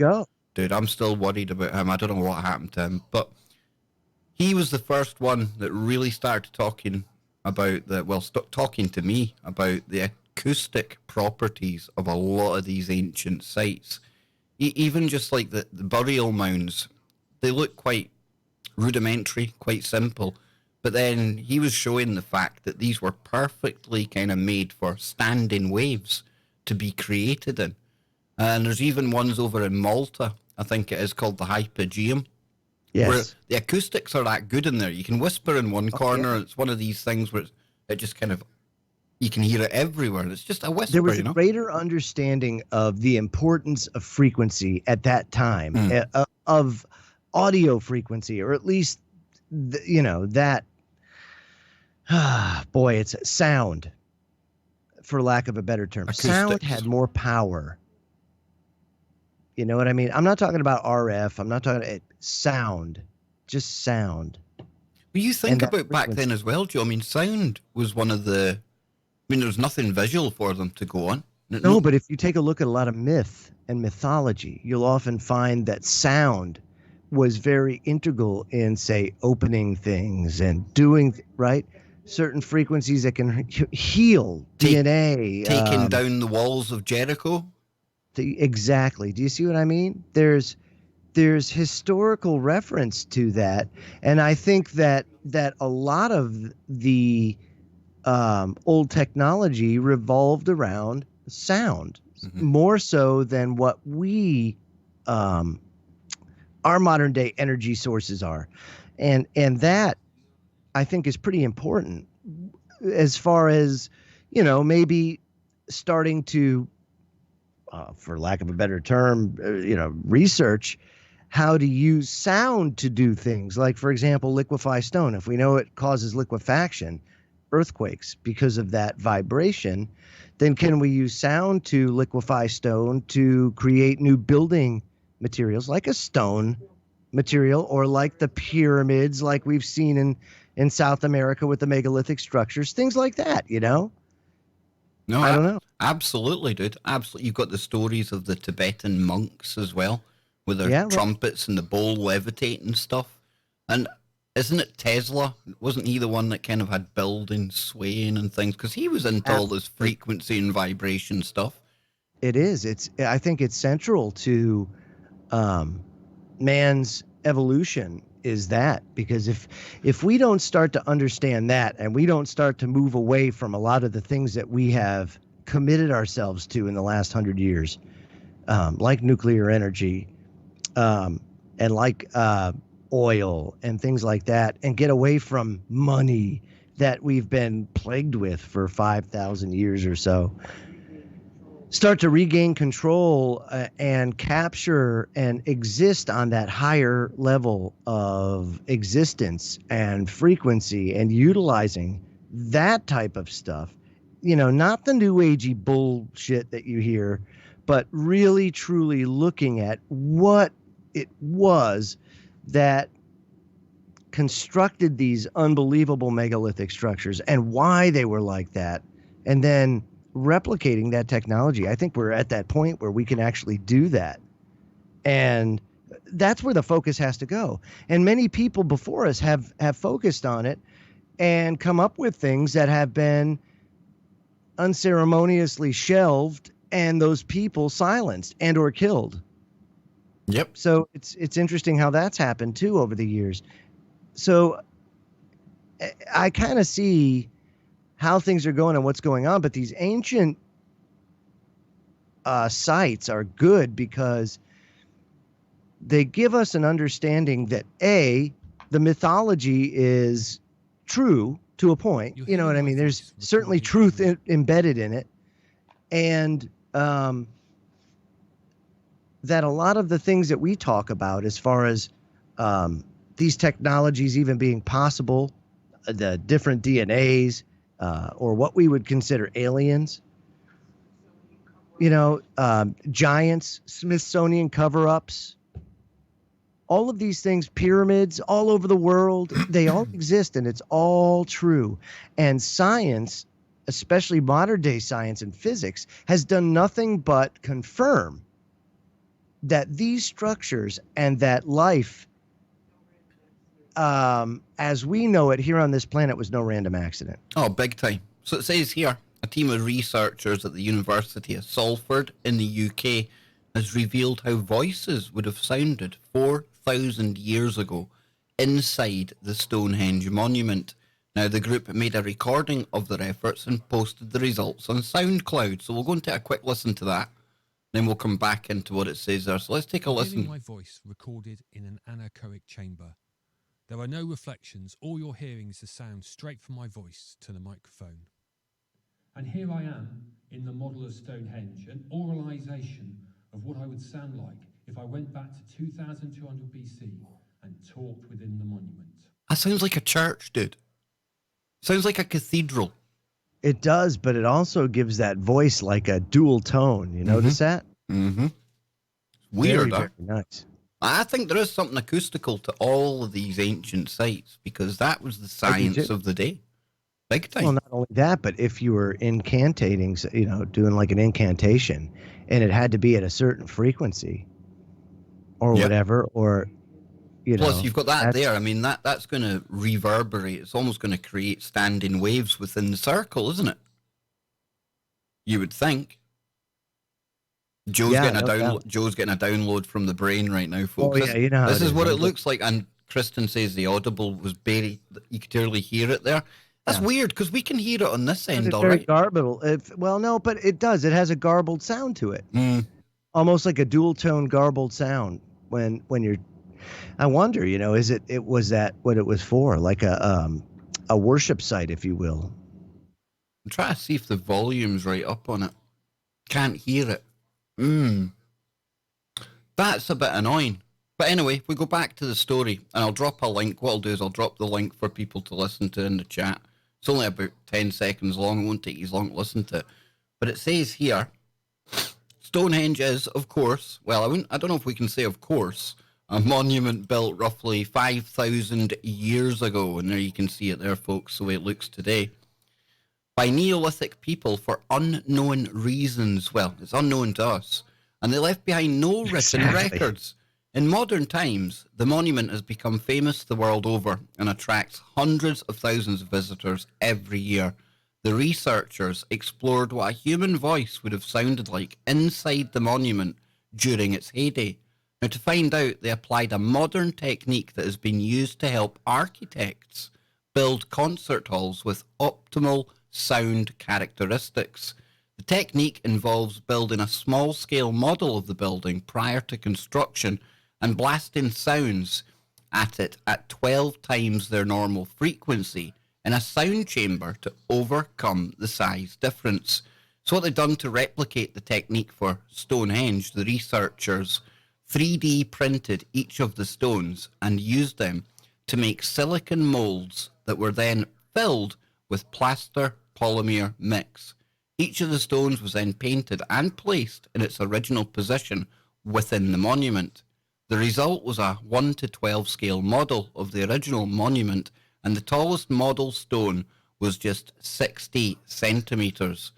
worried about him. I don't know what happened to him. But he was the first one that really started talking about talking to me about the acoustic properties of a lot of these ancient sites. Even just like the burial mounds, they look quite rudimentary, quite simple. But then he was showing the fact that these were perfectly kind of made for standing waves to be created in. And there's even ones over in Malta, I think it is, called the Hypogeum. Yes. Where the acoustics are that good in there. You can whisper in one corner, and it's one of these things where it just kind of, you can hear it everywhere. It's just a whisper, There was a greater understanding of the importance of frequency at that time, of audio frequency, or at least, that, boy, it's sound, for lack of a better term. Acoustics. Sound had more power. You know what I mean? I'm not talking about RF. I'm not talking sound, just sound. Well, you think about back then as well, Joe. I mean, sound was one of the... there's nothing visual for them to go on. No, but if you take a look at a lot of myth and mythology, you'll often find that sound was very integral in, say, opening things and doing, right? Certain frequencies that can heal DNA. Taking down the walls of Jericho. Exactly. Do you see what I mean? There's historical reference to that. And I think that a lot of the old technology revolved around sound, more so than what our modern day energy sources are. And that I think is pretty important as far as, maybe starting to, for lack of a better term, research how to use sound to do things. Like, for example, liquefy stone. If we know it causes liquefaction, earthquakes, because of that vibration, then can we use sound to liquefy stone to create new building materials like a stone material, or like the pyramids like we've seen in South America with the megalithic structures, things like that, you know? No, I don't know. absolutely, dude. Absolutely. You've got the stories of the Tibetan monks as well, with their Yeah, right. trumpets and the bowl levitate and stuff. And isn't it Tesla? Wasn't he the one that kind of had buildings swaying and things? Because he was into all this Absolutely. frequency and vibration stuff. It is. I think it's central to um, man's evolution, is that, because if we don't start to understand that, and we don't start to move away from a lot of the things that we have committed ourselves to in the last 100 years, like nuclear energy, and like oil and things like that, and get away from money that we've been plagued with for 5,000 years or so, start to regain control and capture and exist on that higher level of existence and frequency, and utilizing that type of stuff, not the new agey bullshit that you hear, but really truly looking at what it was that constructed these unbelievable megalithic structures and why they were like that, and then replicating that technology. I think we're at that point where we can actually do that. And that's where the focus has to go. And many people before us have focused on it and come up with things that have been unceremoniously shelved, and those people silenced and or killed. Yep. So it's interesting how that's happened too over the years. So I kind of see how things are going and what's going on, but these ancient sites are good because they give us an understanding that the mythology is true to a point. You know what I mean? There's certainly truth embedded in it, and that a lot of the things that we talk about, as far as these technologies even being possible, the different DNAs, or what we would consider aliens, giants, Smithsonian cover-ups, all of these things, pyramids all over the world, they all exist, and it's all true. And science, especially modern day science and physics, has done nothing but confirm that these structures and that life, as we know it here on this planet, was no random accident. Oh, big time. So it says here, a team of researchers at the University of Salford in the UK has revealed how voices would have sounded 4,000 years ago inside the Stonehenge monument. Now, the group made a recording of their efforts and posted the results on SoundCloud. So we'll go and take a quick listen to that. Then we'll come back into what it says there. So let's take a listen. Hearing my voice recorded in an anechoic chamber. There are no reflections. All you're hearing is the sound straight from my voice to the microphone. And here I am in the model of Stonehenge, an oralisation of what I would sound like if I went back to 2200 BC and talked within the monument. That sounds like a church, dude. Sounds like a cathedral. It does, but it also gives that voice like a dual tone. You notice that? Mm-hmm. Weird, very nice. I think there is something acoustical to all of these ancient sites, because that was the science of the day. Big time. Well, not only that, but if you were incantating, doing like an incantation, and it had to be at a certain frequency or whatever, or, Plus, you've got that there. I mean, that's going to reverberate. It's almost going to create standing waves within the circle, isn't it? You would think. Joe's getting a download from the brain right now, folks. Oh, yeah, This is what it looks like. And Kristen says the audible was buried. You could barely hear it there. That's weird, because we can hear it on this end, all right? Garbled. Well, no, but it does. It has a garbled sound to it. Almost like a dual tone garbled sound when you're. I wonder, was that what it was for? Like a worship site, if you will. I'm trying to see if the volume's right up on it. Can't hear it. That's a bit annoying. But anyway, if we go back to the story, and I'll drop a link. What I'll do is I'll drop the link for people to listen to in the chat. It's only about 10 seconds long. It won't take you long to listen to it. But it says here, Stonehenge is, of course, well, I don't know if we can say of course, a monument built roughly 5,000 years ago. And there you can see it there, folks, the way it looks today. By Neolithic people for unknown reasons. Well, it's unknown to us. And they left behind no written records. In modern times, the monument has become famous the world over and attracts hundreds of thousands of visitors every year. The researchers explored what a human voice would have sounded like inside the monument during its heyday. Now, to find out, they applied a modern technique that has been used to help architects build concert halls with optimal sound characteristics. The technique involves building a small-scale model of the building prior to construction and blasting sounds at it at 12 times their normal frequency in a sound chamber to overcome the size difference. So what they've done to replicate the technique for Stonehenge, the researchers 3D printed each of the stones and used them to make silicon molds that were then filled with plaster polymer mix. Each of the stones was then painted and placed in its original position within the monument. The result was a 1 to 12 scale model of the original monument, and the tallest model stone was just 60 centimetres.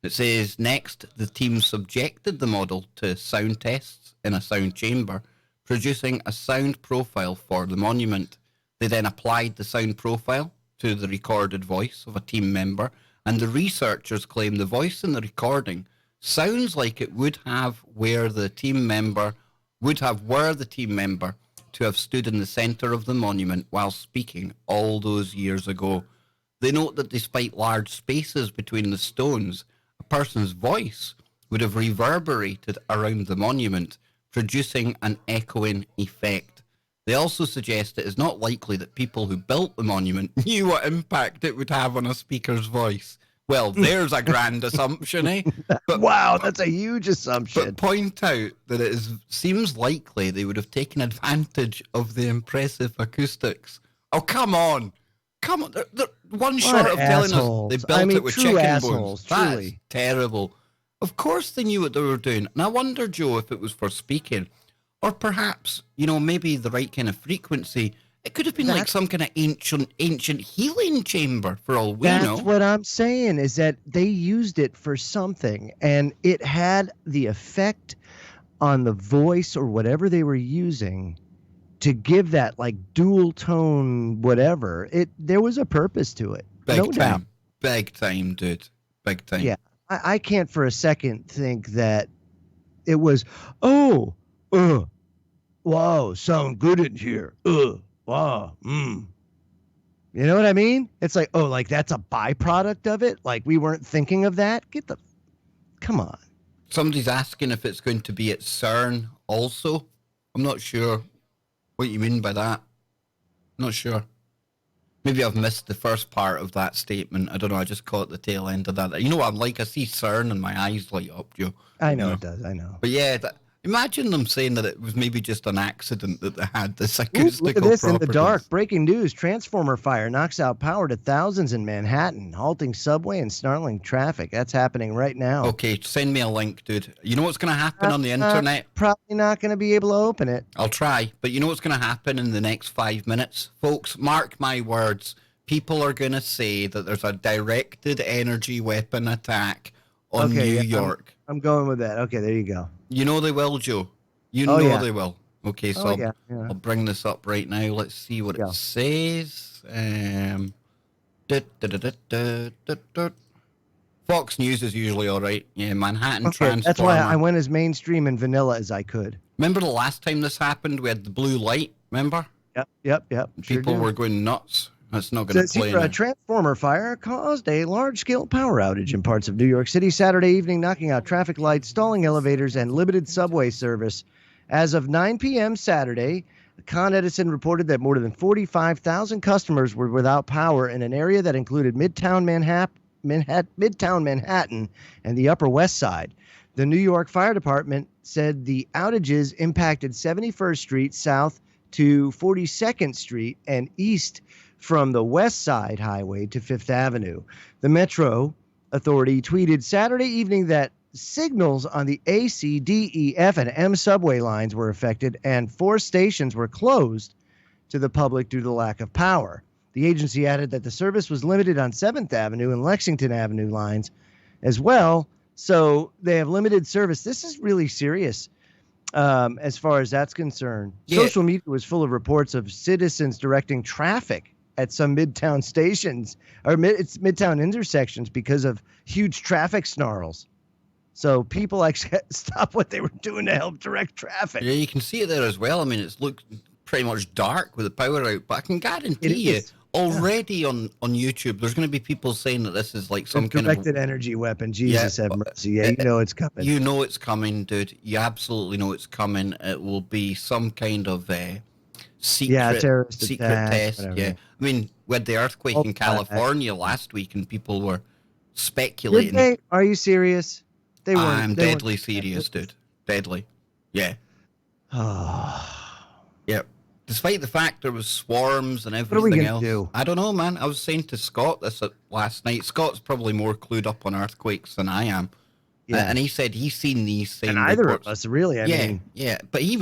It says, next, the team subjected the model to sound tests in a sound chamber, producing a sound profile for the monument. They then applied the sound profile to the recorded voice of a team member, and the researchers claim the voice in the recording sounds like it would have were the team member to have stood in the centre of the monument while speaking all those years ago. They note that despite large spaces between the stones, a person's voice would have reverberated around the monument, producing an echoing effect. They also suggest it is not likely that people who built the monument knew what impact it would have on a speaker's voice. Well, there's a grand assumption, eh? But, wow, that's a huge assumption. But point out that seems likely they would have taken advantage of the impressive acoustics. Oh, come on. Come on. They're one short of telling us they built it with chicken bones. That's terrible. Of course they knew what they were doing. And I wonder, Joe, if it was for speaking. Or perhaps, maybe the right kind of frequency. It could have been like some kind of ancient healing chamber for all we know. That's what I'm saying, is that they used it for something, and it had the effect on the voice or whatever they were using to give that like dual tone whatever. There was a purpose to it. No doubt. Big time, dude. Big time. Yeah. I can't for a second think that it was, wow, sound good in here. Wow. You know what I mean? It's like, like that's a byproduct of it? Like we weren't thinking of that? Come on. Somebody's asking if it's going to be at CERN also. I'm not sure what you mean by that. Not sure. Maybe I've missed the first part of that statement. I don't know. I just caught the tail end of that. You know what I'm like? I see CERN and my eyes light up, Joe. I know it does. I know. But yeah, imagine them saying that it was maybe just an accident that they had this acoustical look at this properties. In the dark. Breaking news. Transformer fire knocks out power to thousands in Manhattan, halting subway and snarling traffic. That's happening right now. Okay, send me a link, dude. You know what's going to happen on the internet? Probably not going to be able to open it. I'll try. But you know what's going to happen in the next 5 minutes? Folks, mark my words. People are going to say that there's a directed energy weapon attack on New York. I'm going with that. Okay, there you go. You know they will, Joe. You know they will. Okay, so I'll bring this up right now. Let's see what it says. Fox News is usually all right. Yeah, Manhattan Transformer. That's why I went as mainstream and vanilla as I could. Remember the last time this happened? We had the blue light, remember? Yep. People were going nuts. That's not going to play now. A transformer fire caused a large-scale power outage in parts of New York City Saturday evening, knocking out traffic lights, stalling elevators, and limited subway service. As of 9 p.m. Saturday, Con Edison reported that more than 45,000 customers were without power in an area that included Midtown Manhattan and the Upper West Side. The New York Fire Department said the outages impacted 71st Street south to 42nd Street and east from the West Side Highway to Fifth Avenue. The Metro Authority tweeted Saturday evening that signals on the A, C, D, E, F, and M subway lines were affected, and 4 stations were closed to the public due to the lack of power. The agency added that the service was limited on 7th Avenue and Lexington Avenue lines as well, so they have limited service. This is really serious as far as that's concerned. Yeah. Social media was full of reports of citizens directing traffic at some midtown stations or midtown intersections because of huge traffic snarls. So people actually stopped what they were doing to help direct traffic. Yeah, you can see it there as well. I mean, it's looked pretty much dark with the power out, but I can guarantee you already on YouTube, there's going to be people saying that this is like some kind of directed energy weapon. Jesus have mercy. Yeah, you know it's coming. You know it's coming, dude. You absolutely know it's coming. It will be some kind of secret terrorist attack, test. whatever. Yeah, I mean, we had the earthquake in California last week, and people were speculating. Did they? Are you serious? They weren't. I'm deadly serious, dude. Deadly. Yeah. Yeah. Despite the fact there was swarms and everything else. Do? I don't know, man. I was saying to Scott this last night. Scott's probably more clued up on earthquakes than I am. Yeah. And he said he's seen these same and either reports. of us, really. I mean, but he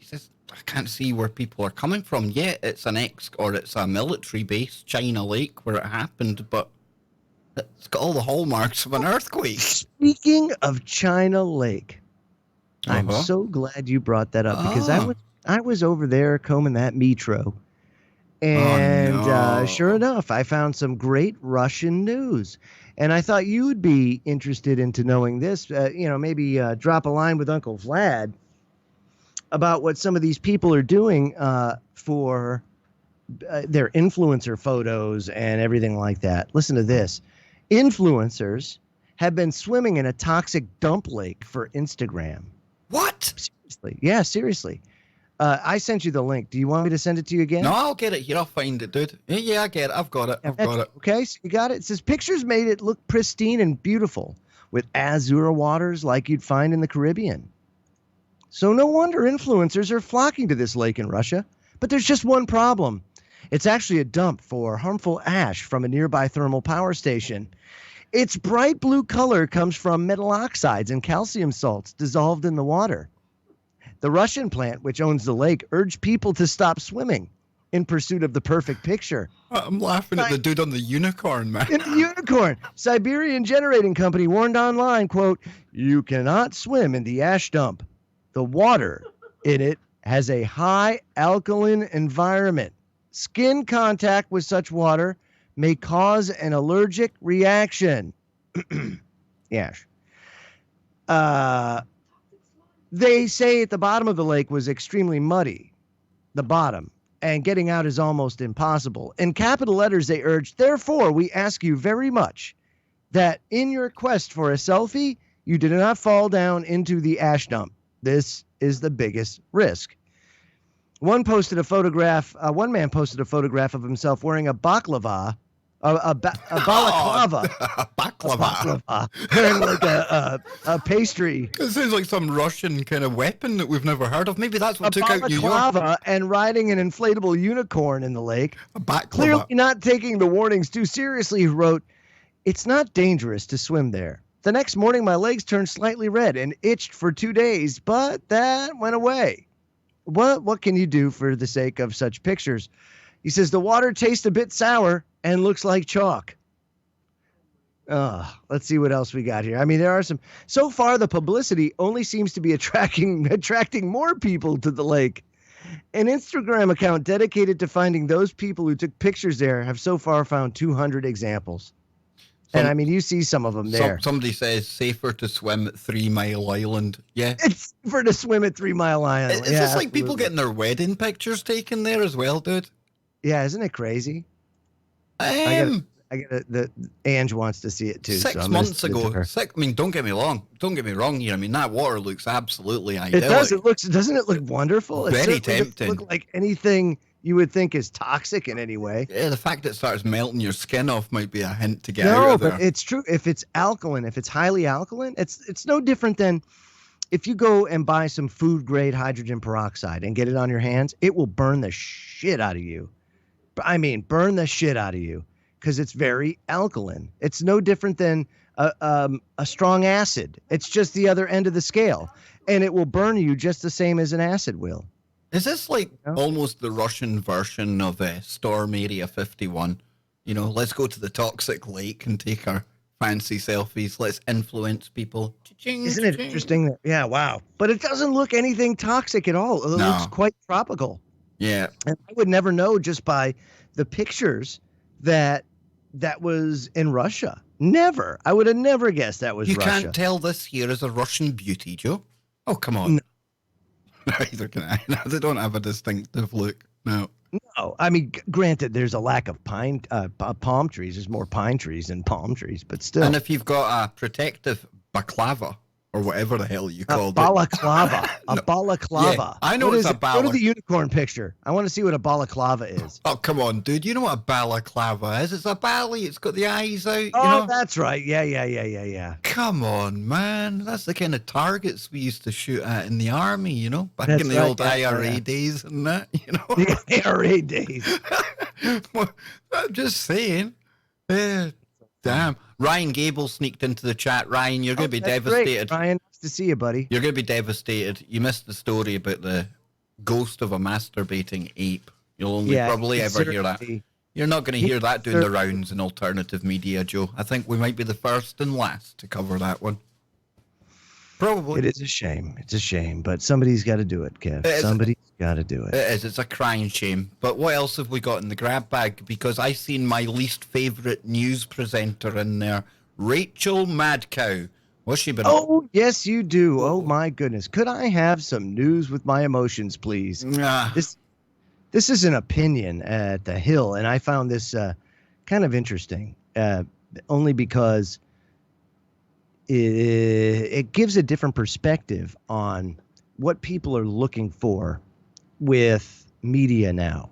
says, I can't see where people are coming from. Yeah, it's it's a military base, China Lake, where it happened, but it's got all the hallmarks of an earthquake. Speaking of China Lake, I'm so glad you brought that up because I was over there combing that metro, and sure enough, I found some great Russian news. And I thought you would be interested into knowing this. Maybe drop a line with Uncle Vlad about what some of these people are doing for their influencer photos and everything like that. Listen to this. Influencers have been swimming in a toxic dump lake for Instagram. What? Seriously. Yeah, seriously. I sent you the link. Do you want me to send it to you again? No, I'll get it here. I'll find it, dude. Yeah, I get it. I've got it. Okay, so you got it. It says pictures made it look pristine and beautiful with azure waters like you'd find in the Caribbean. So no wonder influencers are flocking to this lake in Russia. But there's just one problem. It's actually a dump for harmful ash from a nearby thermal power station. Its bright blue color comes from metal oxides and calcium salts dissolved in the water. The Russian plant, which owns the lake, urged people to stop swimming in pursuit of the perfect picture. I'm laughing at the dude on the unicorn, man. In the unicorn. Siberian Generating Company warned online, quote, "You cannot swim in the ash dump. The water in it has a high alkaline environment. Skin contact with such water may cause an allergic reaction." Ash. They say at the bottom of the lake was extremely muddy, the bottom, and getting out is almost impossible. In capital letters, they urged, "Therefore, we ask you very much that in your quest for a selfie, you do not fall down into the ash dump. This is the biggest risk." One man posted a photograph of himself wearing a baklava, a balaclava. Baklava. Wearing like a pastry. It sounds like some Russian kind of weapon that we've never heard of. Maybe that's what took out New York. Balaclava and riding an inflatable unicorn in the lake. A baklava. Clearly not taking the warnings too seriously, he wrote, "It's not dangerous to swim there. The next morning, my legs turned slightly red and itched for 2 days, but that went away." What can you do for the sake of such pictures? He says, "The water tastes a bit sour and looks like chalk." Let's see what else we got here. I mean, there are some. So far, the publicity only seems to be attracting more people to the lake. An Instagram account dedicated to finding those people who took pictures there have so far found 200 examples. And I mean, you see some of them there. Somebody says safer to swim at 3 Mile Island. Yeah. It's safer to swim at 3 Mile Island. Is this like people getting their wedding pictures taken there as well, dude? Yeah, isn't it crazy? Ange wants to see it too. 6 months ago. Don't get me wrong here. I mean, that water looks absolutely idyllic. It does. Doesn't it look wonderful? Very tempting. Doesn't look like anything you would think is toxic in any way. Yeah, the fact that it starts melting your skin off might be a hint to get out of there. No, but it's true. If it's alkaline, if it's highly alkaline, it's no different than if you go and buy some food grade hydrogen peroxide and get it on your hands, it will burn the shit out of you. I mean, burn the shit out of you because it's very alkaline. It's no different than a strong acid. It's just the other end of the scale, and it will burn you just the same as an acid will. Is this like You know? almost the Russian version of Storm Area 51? You know, let's go to the toxic lake and take our fancy selfies. Let's influence people. Cha-ching, Isn't it cha-ching. interesting? Yeah, wow. But it doesn't look anything toxic at all. It No. looks quite tropical. Yeah. And I would never know just by the pictures that was in Russia. Never. I would have never guessed that was You Russia. can't tell this here is a Russian beauty, Joe. Oh, come on. No. Neither can I. They don't have a distinctive look. No. No, I mean, granted, there's a lack of palm trees. There's more pine trees than palm trees, but still. And if you've got a protective baklava, or whatever the hell you A called balaclava. A No. balaclava. Yeah, I know What it's is a it? Go to bala. the unicorn picture. I want to see what a balaclava is. Oh, come on, dude. You know what a balaclava is? It's a bally. It's got the eyes out, Oh, you know? that's right. Yeah. Come on, man. That's the kind of targets we used to shoot at in the army, you know? Back That's in the right, old yeah, IRA yeah. days and that, you know? The ARA days. Well, I'm just saying. Yeah, damn. Ryan Gable sneaked into the chat. Ryan, you're going to be That's devastated. Great. Ryan, nice to see you, buddy. You're going to be devastated. You missed the story about the ghost of a masturbating ape. You'll only probably ever hear that. certainly- You're not going to hear that doing the certainly- rounds in alternative media, Joe. I think we might be the first and last to cover that one. Probably. It is a shame. It's a shame, but somebody's got to do it, Kev. It is. Somebody's got to do it. It is. It's a crying shame. But what else have we got in the grab bag? Because I seen my least favourite news presenter in there, Rachel Madcow. What's she been up? Oh, yes, you do. Oh, my goodness. Could I have some news with my emotions, please? Ah, This is an opinion at the Hill, and I found this kind of interesting, only because it gives a different perspective on what people are looking for with media now.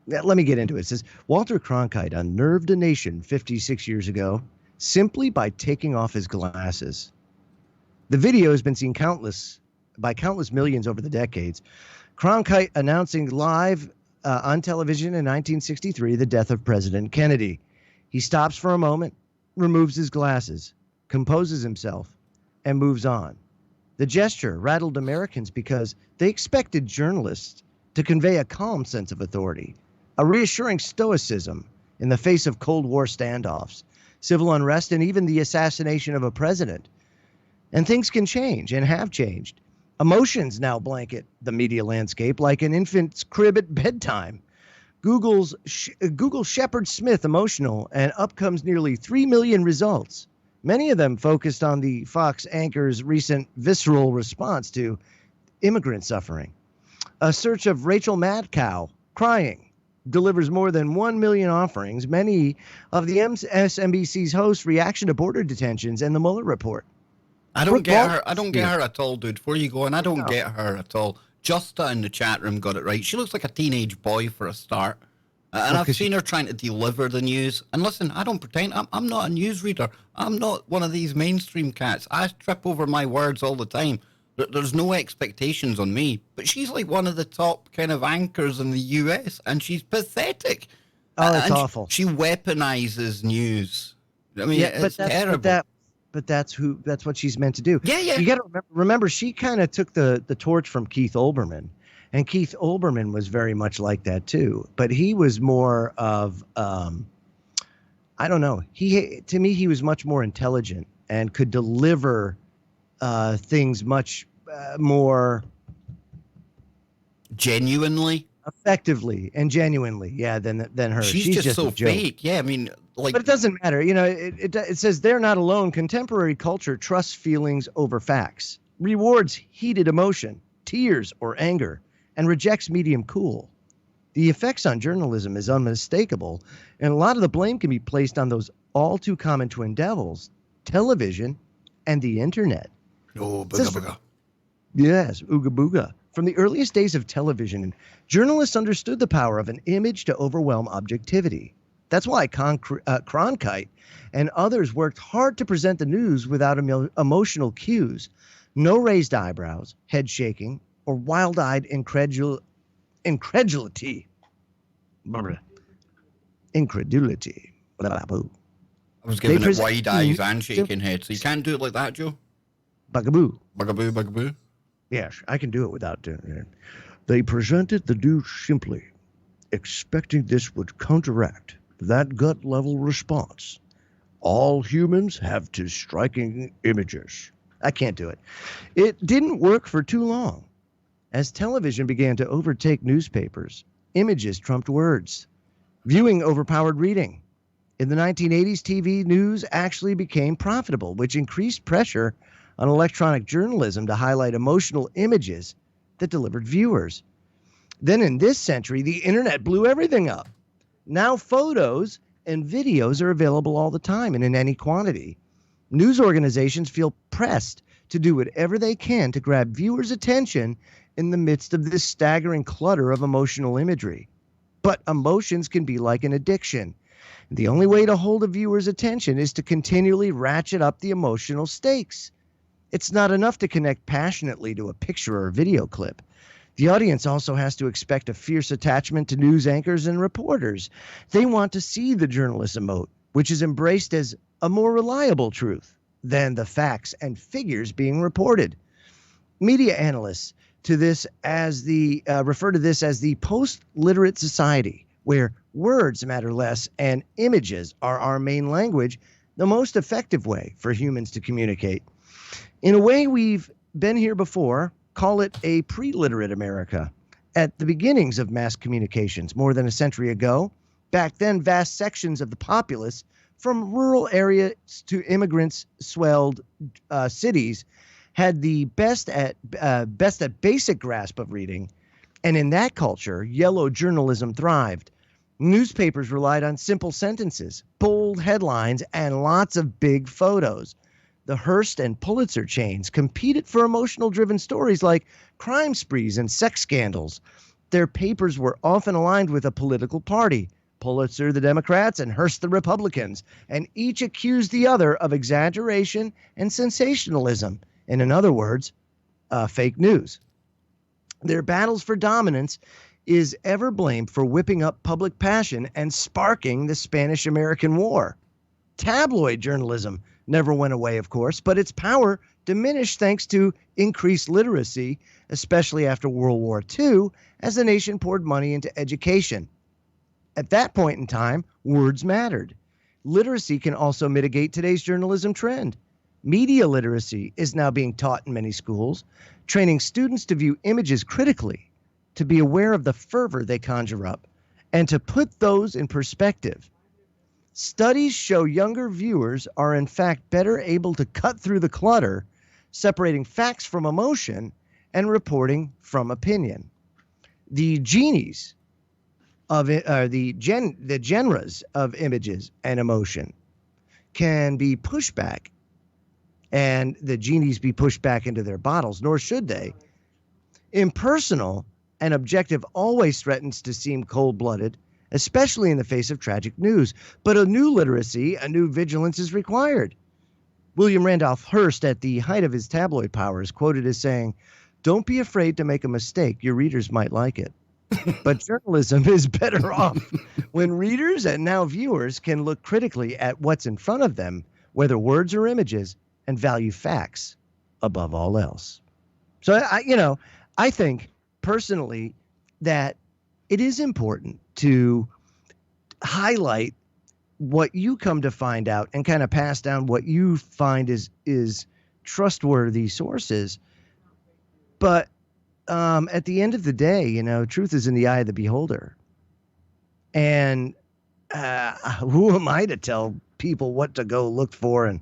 Let me get into it. It says, Walter Cronkite unnerved a nation 56 years ago simply by taking off his glasses. The video has been seen by countless millions over the decades. Cronkite announcing live on television in 1963 the death of President Kennedy. He stops for a moment, removes his glasses, composes himself, and moves on. The gesture rattled Americans because they expected journalists to convey a calm sense of authority, a reassuring stoicism in the face of Cold War standoffs, civil unrest, and even the assassination of a president. And things can change and have changed. Emotions now blanket the media landscape like an infant's crib at bedtime. Google Shepard Smith emotional, and up comes nearly 3 million results. Many of them focused on the Fox anchor's recent visceral response to immigrant suffering. A search of Rachel Madcow crying delivers more than 1 million offerings. Many of the MSNBC's hosts' reaction to border detentions and the Mueller report. I don't get her. I don't get her at all, dude. Before you go on, I don't get her at all. Justa in the chat room got it right. She looks like a teenage boy for a start. And I've seen her trying to deliver the news. And listen, I don't pretend. I'm not a newsreader. I'm not one of these mainstream cats. I trip over my words all the time. There's no expectations on me. But she's like one of the top kind of anchors in the US, and she's pathetic. Oh, it's And awful. She weaponizes news. I mean, it's terrible. But that's what she's meant to do. Yeah. You got to remember, she kind of took the torch from Keith Olbermann, and Keith Olbermann was very much like that too. But he was more of, I don't know. To me, he was much more intelligent and could deliver things much more Genuinely. effectively and genuinely, than her. She's just so a joke. fake. Yeah, I mean, like. But it doesn't matter. You know, it says they're not alone. Contemporary culture trusts feelings over facts, rewards heated emotion, tears or anger, and rejects medium cool. The effects on journalism is unmistakable, and a lot of the blame can be placed on those all too common twin devils, television and the internet. Oh, booga. Yes, ooga booga. From the earliest days of television, journalists understood the power of an image to overwhelm objectivity. That's why Cronkite and others worked hard to present the news without emotional cues. No raised eyebrows, head shaking, or wild-eyed incredulity. Incredulity. Blah, blah, I was giving it present- wide eyes and shaking head, so you can't do it like that, Joe. Bugaboo. Bugaboo, bugaboo. Yes, I can do it without doing it. They presented the news simply, expecting this would counteract that gut-level response. All humans have to striking images. I can't do it. It didn't work for too long. As television began to overtake newspapers, images trumped words. Viewing overpowered reading. In the 1980s, TV news actually became profitable, which increased pressure on electronic journalism to highlight emotional images that delivered viewers. Then in this century, the internet blew everything up. Now photos and videos are available all the time and in any quantity. News organizations feel pressed to do whatever they can to grab viewers' attention in the midst of this staggering clutter of emotional imagery. But emotions can be like an addiction. The only way to hold a viewer's attention is to continually ratchet up the emotional stakes. It's not enough to connect passionately to a picture or a video clip. The audience also has to expect a fierce attachment to news anchors and reporters. They want to see the journalist emote, which is embraced as a more reliable truth than the facts and figures being reported. Media analysts refer to this as the post-literate society, where words matter less and images are our main language, the most effective way for humans to communicate. In a way, we've been here before. Call it a pre-literate America. At the beginnings of mass communications more than a century ago, back then vast sections of the populace, from rural areas to immigrants-swelled cities, had the best at basic grasp of reading. And in that culture, yellow journalism thrived. Newspapers relied on simple sentences, bold headlines, and lots of big photos. The Hearst and Pulitzer chains competed for emotional-driven stories like crime sprees and sex scandals. Their papers were often aligned with a political party, Pulitzer the Democrats and Hearst the Republicans, and each accused the other of exaggeration and sensationalism. And in other words, fake news. Their battles for dominance is ever blamed for whipping up public passion and sparking the Spanish-American War. Tabloid journalism never went away, of course, but its power diminished thanks to increased literacy, especially after World War II, as the nation poured money into education. At that point in time, words mattered. Literacy can also mitigate today's journalism trend. Media literacy is now being taught in many schools, training students to view images critically, to be aware of the fervor they conjure up, and to put those in perspective. Studies show younger viewers are in fact better able to cut through the clutter, separating facts from emotion and reporting from opinion. The genies of the genres of images and emotion can be pushed back, and the genies be pushed back into their bottles, nor should they. Impersonal and objective always threatens to seem cold-blooded, especially in the face of tragic news. But a new literacy, a new vigilance is required. William Randolph Hearst, at the height of his tabloid powers, quoted as saying, "Don't be afraid to make a mistake. Your readers might like it." But journalism is better off when readers and now viewers can look critically at what's in front of them, whether words or images, and value facts above all else. So, I think personally that it is important to highlight what you come to find out and kind of pass down what you find is trustworthy sources. But at the end of the day, truth is in the eye of the beholder. And who am I to tell people what to go look for? And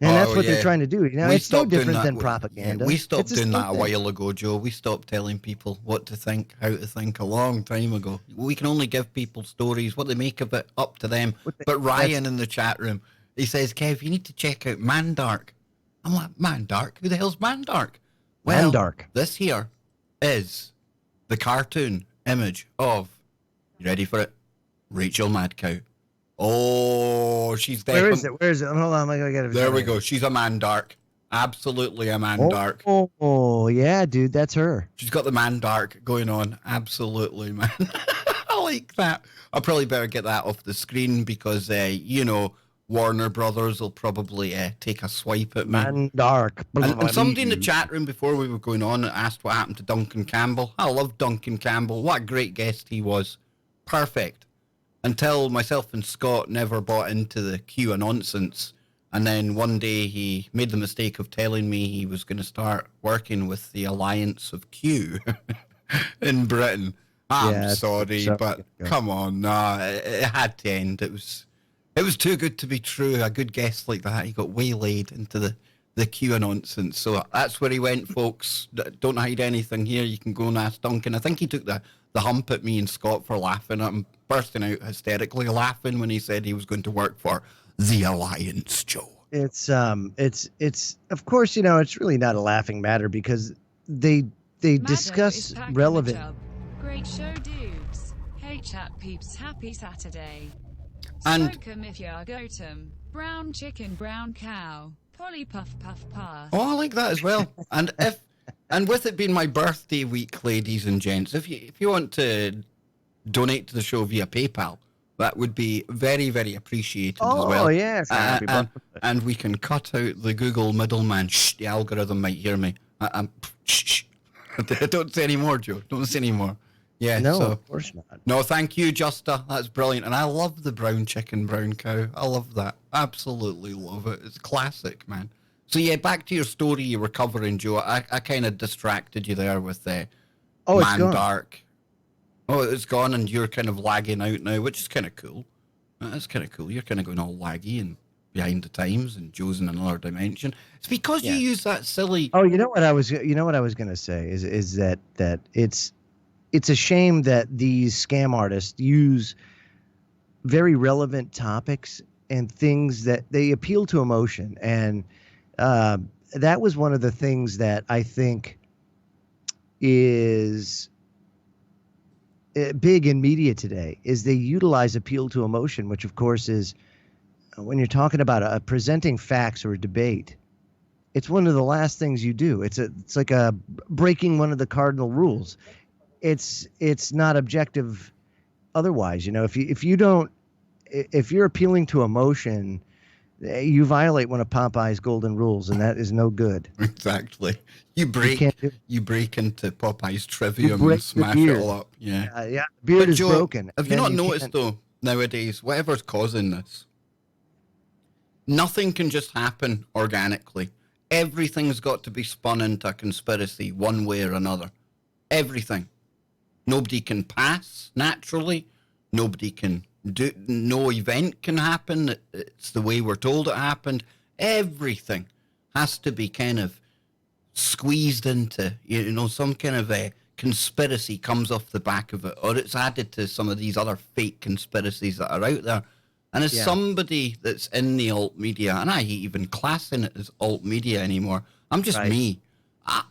that's what they're trying to do. It's no different than propaganda. We stopped doing that a while ago, Joe. We stopped telling people what to think, how to think a long time ago. We can only give people stories, what they make of it, up to them. But Ryan in the chat room, he says, Kev, you need to check out Mandark. I'm like, Mandark? Who the hell's Mandark? Well, Mandark. This here is the cartoon image of, you ready for it? Rachel Mad Cow. Oh, she's Where is definitely. it? Where is it? Hold on, I gotta. There we go. She's a man dark. Absolutely a man Oh, dark. oh, yeah, dude, that's her. She's got the man dark going on. Absolutely, man. I like that. I'll probably better get that off the screen because, Warner Brothers will probably take a swipe at me. Man dark. And somebody in the chat room before we were going on asked what happened to Duncan Campbell. I love Duncan Campbell. What a great guest he was. Perfect. Until myself and Scott never bought into the Q nonsense. And then one day he made the mistake of telling me he was going to start working with the Alliance of Q in Britain. I'm sorry, but come on. Nah, it had to end. It was too good to be true. A good guest like that, he got waylaid into the Q nonsense. So that's where he went, folks. Don't hide anything here. You can go and ask Duncan. I think he took the hump at me and Scott for laughing. I'm bursting out hysterically laughing when he said he was going to work for the Alliance, Joe. It's of course, it's really not a laughing matter because they discuss relevant. Great show, dudes. Hey chat peeps, happy Saturday. And Smokem if ya gotem. Brown chicken, brown cow. Polly puff puff pass. Oh, I like that as well. And with it being my birthday week, ladies and gents, if you want to donate to the show via PayPal, that would be very, very appreciated as well. Oh, yes. And we can cut out the Google middleman. Shh, the algorithm might hear me. Shh. Don't say any more, Joe. Don't say any more. Yeah, no, of course not. No, thank you, Justa. That's brilliant. And I love the brown chicken, brown cow. I love that. Absolutely love it. It's classic, man. So, yeah, back to your story you were covering, Joe. I kind of distracted you there with Man Dark. Oh, it's gone and you're kind of lagging out now, which is kind of cool. That's kind of cool. You're kind of going all laggy and behind the times and Joe's in another dimension. It's because you use that silly... Oh, you know what I was going to say is that it's a shame that these scam artists use very relevant topics and things that they appeal to emotion. And that was one of the things that I think is big in media today is they utilize appeal to emotion, which of course is when you're talking about presenting facts or a debate, it's one of the last things you do. It's like breaking one of the cardinal rules. It's not objective otherwise. If you're appealing to emotion, you violate one of Popeye's golden rules, and that is no good. Exactly. You break into Popeye's trivium and smash it all up. Yeah. Yeah. Beard is Joe, broken. Have you not noticed though nowadays, whatever's causing this, nothing can just happen organically. Everything's got to be spun into a conspiracy one way or another. Everything. Nobody can pass naturally. Nobody can do. No event can happen. It's the way we're told it happened. Everything has to be kind of squeezed into, some kind of a conspiracy comes off the back of it, or it's added to some of these other fake conspiracies that are out there. And as somebody that's in the alt media, and I hate even classing it as alt media anymore, I'm just me. I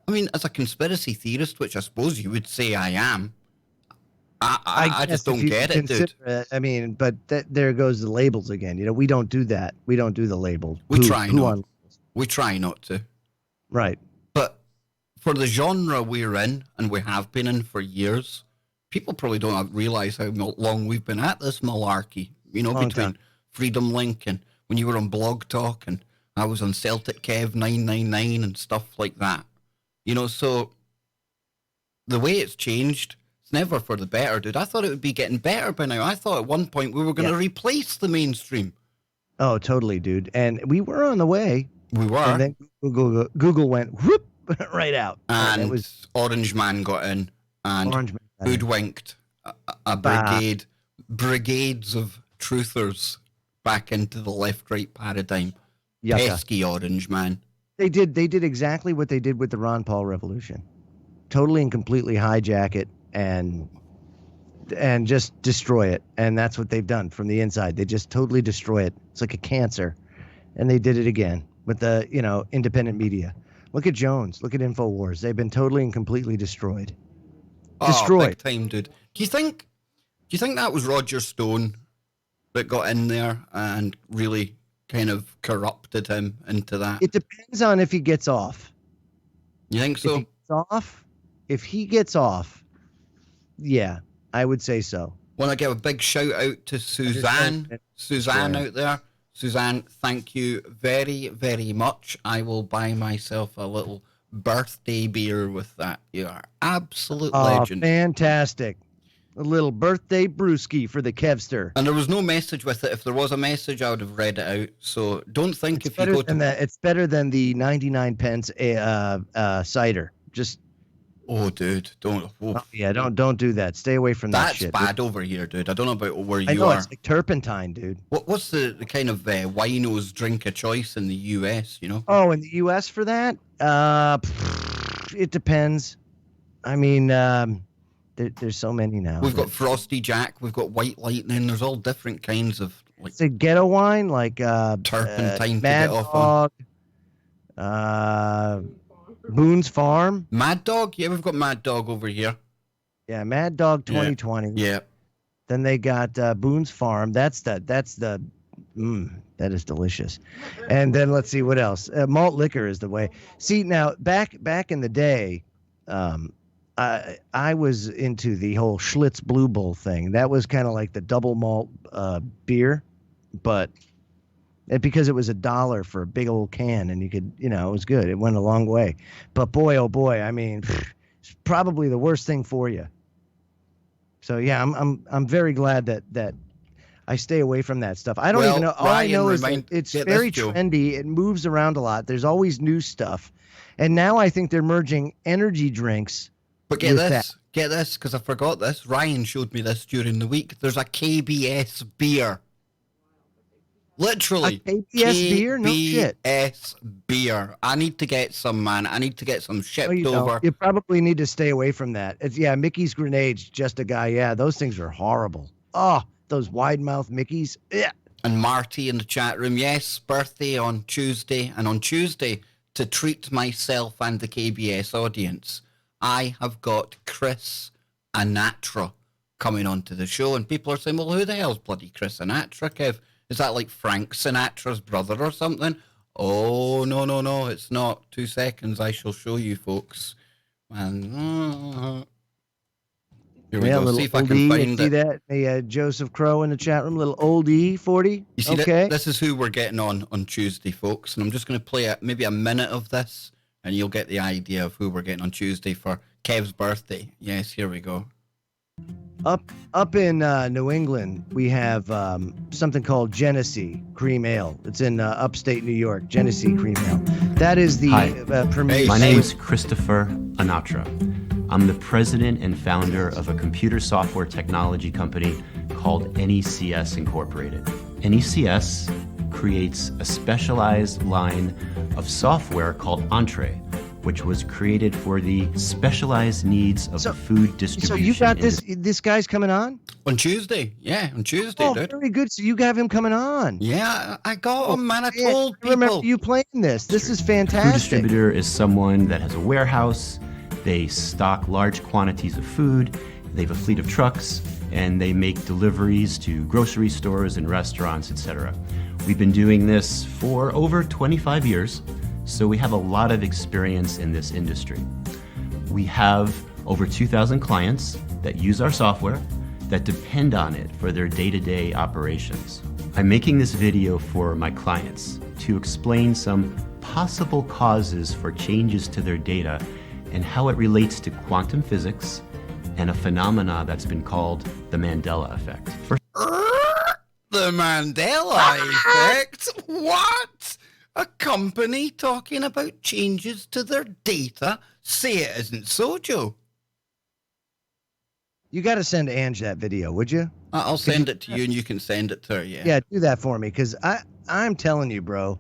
mean, as a conspiracy theorist, which I suppose you would say I am, I just don't get it, dude. I mean, but there goes the labels again. We don't do that. We don't do the labels. We try not to. Right. But for the genre we're in, and we have been in for years, people probably don't realize how long we've been at this malarkey. Between Freedom Link and when you were on Blog Talk and I was on Celtic Kev 999 and stuff like that. So the way it's changed, it's never for the better, dude. I thought it would be getting better by now. I thought at one point we were going to replace the mainstream. Oh, totally, dude. And we were on the way. We were. And then Google went whoop right out. And it was Orange Man got in and hoodwinked brigades of truthers back into the left-right paradigm. Pesky Orange Man. They did exactly what they did with the Ron Paul revolution. Totally and completely hijack it and just destroy it. And that's what they've done from the inside. They just totally destroy it. It's like a cancer. And they did it again with the, independent media. Look at Jones. Look at InfoWars. They've been totally and completely destroyed. Destroyed. Big time, dude. Do you think you think that was Roger Stone that got in there and really kind of corrupted him into that? It depends on if he gets off. You think If so? he gets off, yeah, I would say so. Want to give a big shout out to Suzanne. Suzanne out there. Suzanne, thank you very, very much. I will buy myself a little birthday beer with that. You are absolute legend. Fantastic. A little birthday brewski for the Kevster. And there was no message with it. If there was a message, I would have read it out. So don't think It's better than the 99 pence cider. Just dude, don't. don't do that. Stay away from that shit. That's bad over here, dude. I don't know about where I you know, are. it's like turpentine, dude. What's the kind of wino's drink of choice in the US, you know? Oh, in the US for that? It depends. I mean, there's so many now. We've got Frosty Jack, we've got White Lightning. There's all different kinds of like. It's a ghetto wine, like turpentine to Mad get off Dog, Boone's Farm. Mad Dog? Yeah, we've got Mad Dog over here. Yeah, Mad Dog 2020. Yeah. Then they got Boone's Farm. That is delicious. And then let's see what else. Malt liquor is the way. See, now back in the day, I was into the whole Schlitz Blue Bull thing. That was kind of like the double malt beer, but because it was $1 for a big old can, and you could, it was good. It went a long way. But boy, oh boy, I mean, it's probably the worst thing for you. So yeah, I'm very glad that I stay away from that stuff. I don't even know. All I know is that it's very trendy. It moves around a lot. There's always new stuff, and now I think they're merging energy drinks. But get this, because I forgot this. Ryan showed me this during the week. There's a KBS beer. Literally. A KBS beer? No shit. KBS beer. I need to get some, man. I need to get some shipped over. You probably need to stay away from that. Mickey's Grenades, just a guy. Yeah, those things are horrible. Oh, those wide mouth Mickeys. Yeah. And Marty in the chat room. Yes, birthday on Tuesday. And on Tuesday, to treat myself and the KBS audience, I have got Chris Anatra coming onto the show, and people are saying, well, who the hell's bloody Chris Anatra, Kev? Is that like Frank Sinatra's brother or something? Oh, no, it's not. 2 seconds, I shall show you, folks. Man. Here we go. See if I can find it. See that? Hey, Joseph Crow in the chat room, little oldie 40. You see, this is who we're getting on Tuesday, folks, and I'm just going to play maybe a minute of this, and you'll get the idea of who we're getting on Tuesday for Kev's birthday. Yes, here we go. Up in New England, we have something called Genesee Cream Ale. It's in upstate New York, Genesee Cream Ale. That is the premier. My name is Christopher Anatra. I'm the president and founder of a computer software technology company called NECS Incorporated. NECS creates a specialized line of software called Entree, which was created for the specialized needs of the food distribution. So you got this guy's coming on? On Tuesday. Yeah, on Tuesday, dude. Very good. So you have him coming on. Yeah, I got him, man. I told people. I remember you playing this. This is fantastic. A food distributor is someone that has a warehouse. They stock large quantities of food. They have a fleet of trucks, and they make deliveries to grocery stores and restaurants, etc. We've been doing this for over 25 years. So we have a lot of experience in this industry. We have over 2,000 clients that use our software, that depend on it for their day-to-day operations. I'm making this video for my clients to explain some possible causes for changes to their data and how it relates to quantum physics and a phenomena that's been called the Mandela effect. The Mandela effect? What? A company talking about changes to their data? Say it isn't so, Joe. You got to send Ange that video, would you? I'll send it to you, and you can send it to her, yeah. Yeah, do that for me, because I'm telling you, bro,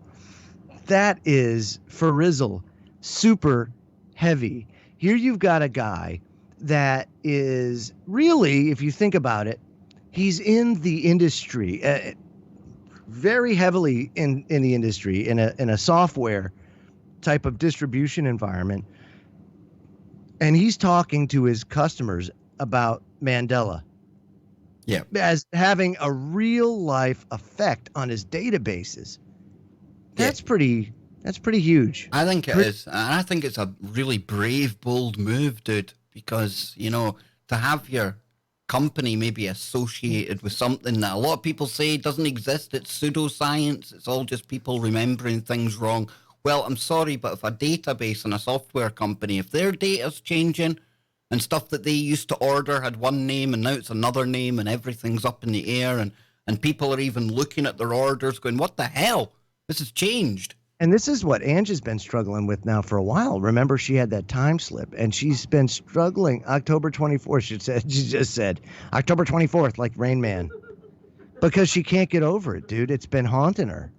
that is, for Rizzle, super heavy. Here you've got a guy that is really, if you think about it, he's in the industry, very heavily in the industry, in a software type of distribution environment, and he's talking to his customers about Mandela. Yeah. as having a real life effect on his databases. That's pretty huge. I think it is. And I think it's a really brave, bold move, dude, because, to have your company maybe associated with something that a lot of people say doesn't exist, it's pseudoscience, it's all just people remembering things wrong. Well, I'm sorry, but if a database and a software company, if their data's changing and stuff that they used to order had one name and now it's another name and everything's up in the air and people are even looking at their orders going, what the hell? This has changed. And this is what Ange has been struggling with now for a while. Remember, she had that time slip, and she's been struggling. October 24th, she just said, October 24th, like Rain Man, because she can't get over it, dude. It's been haunting her.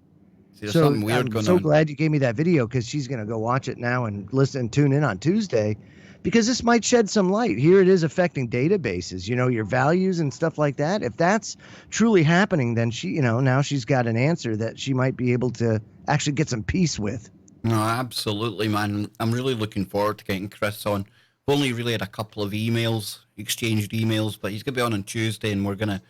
See, there's something weird going on. I'm so glad you gave me that video, because she's going to go watch it now and listen and tune in on Tuesday, because this might shed some light. Here it is affecting databases, your values and stuff like that. If that's truly happening, then she, now she's got an answer that she might be able to actually get some peace with. No, absolutely, man. I'm really looking forward to getting Chris on. We've only really had a couple of exchanged emails, but he's going to be on Tuesday, and we're going to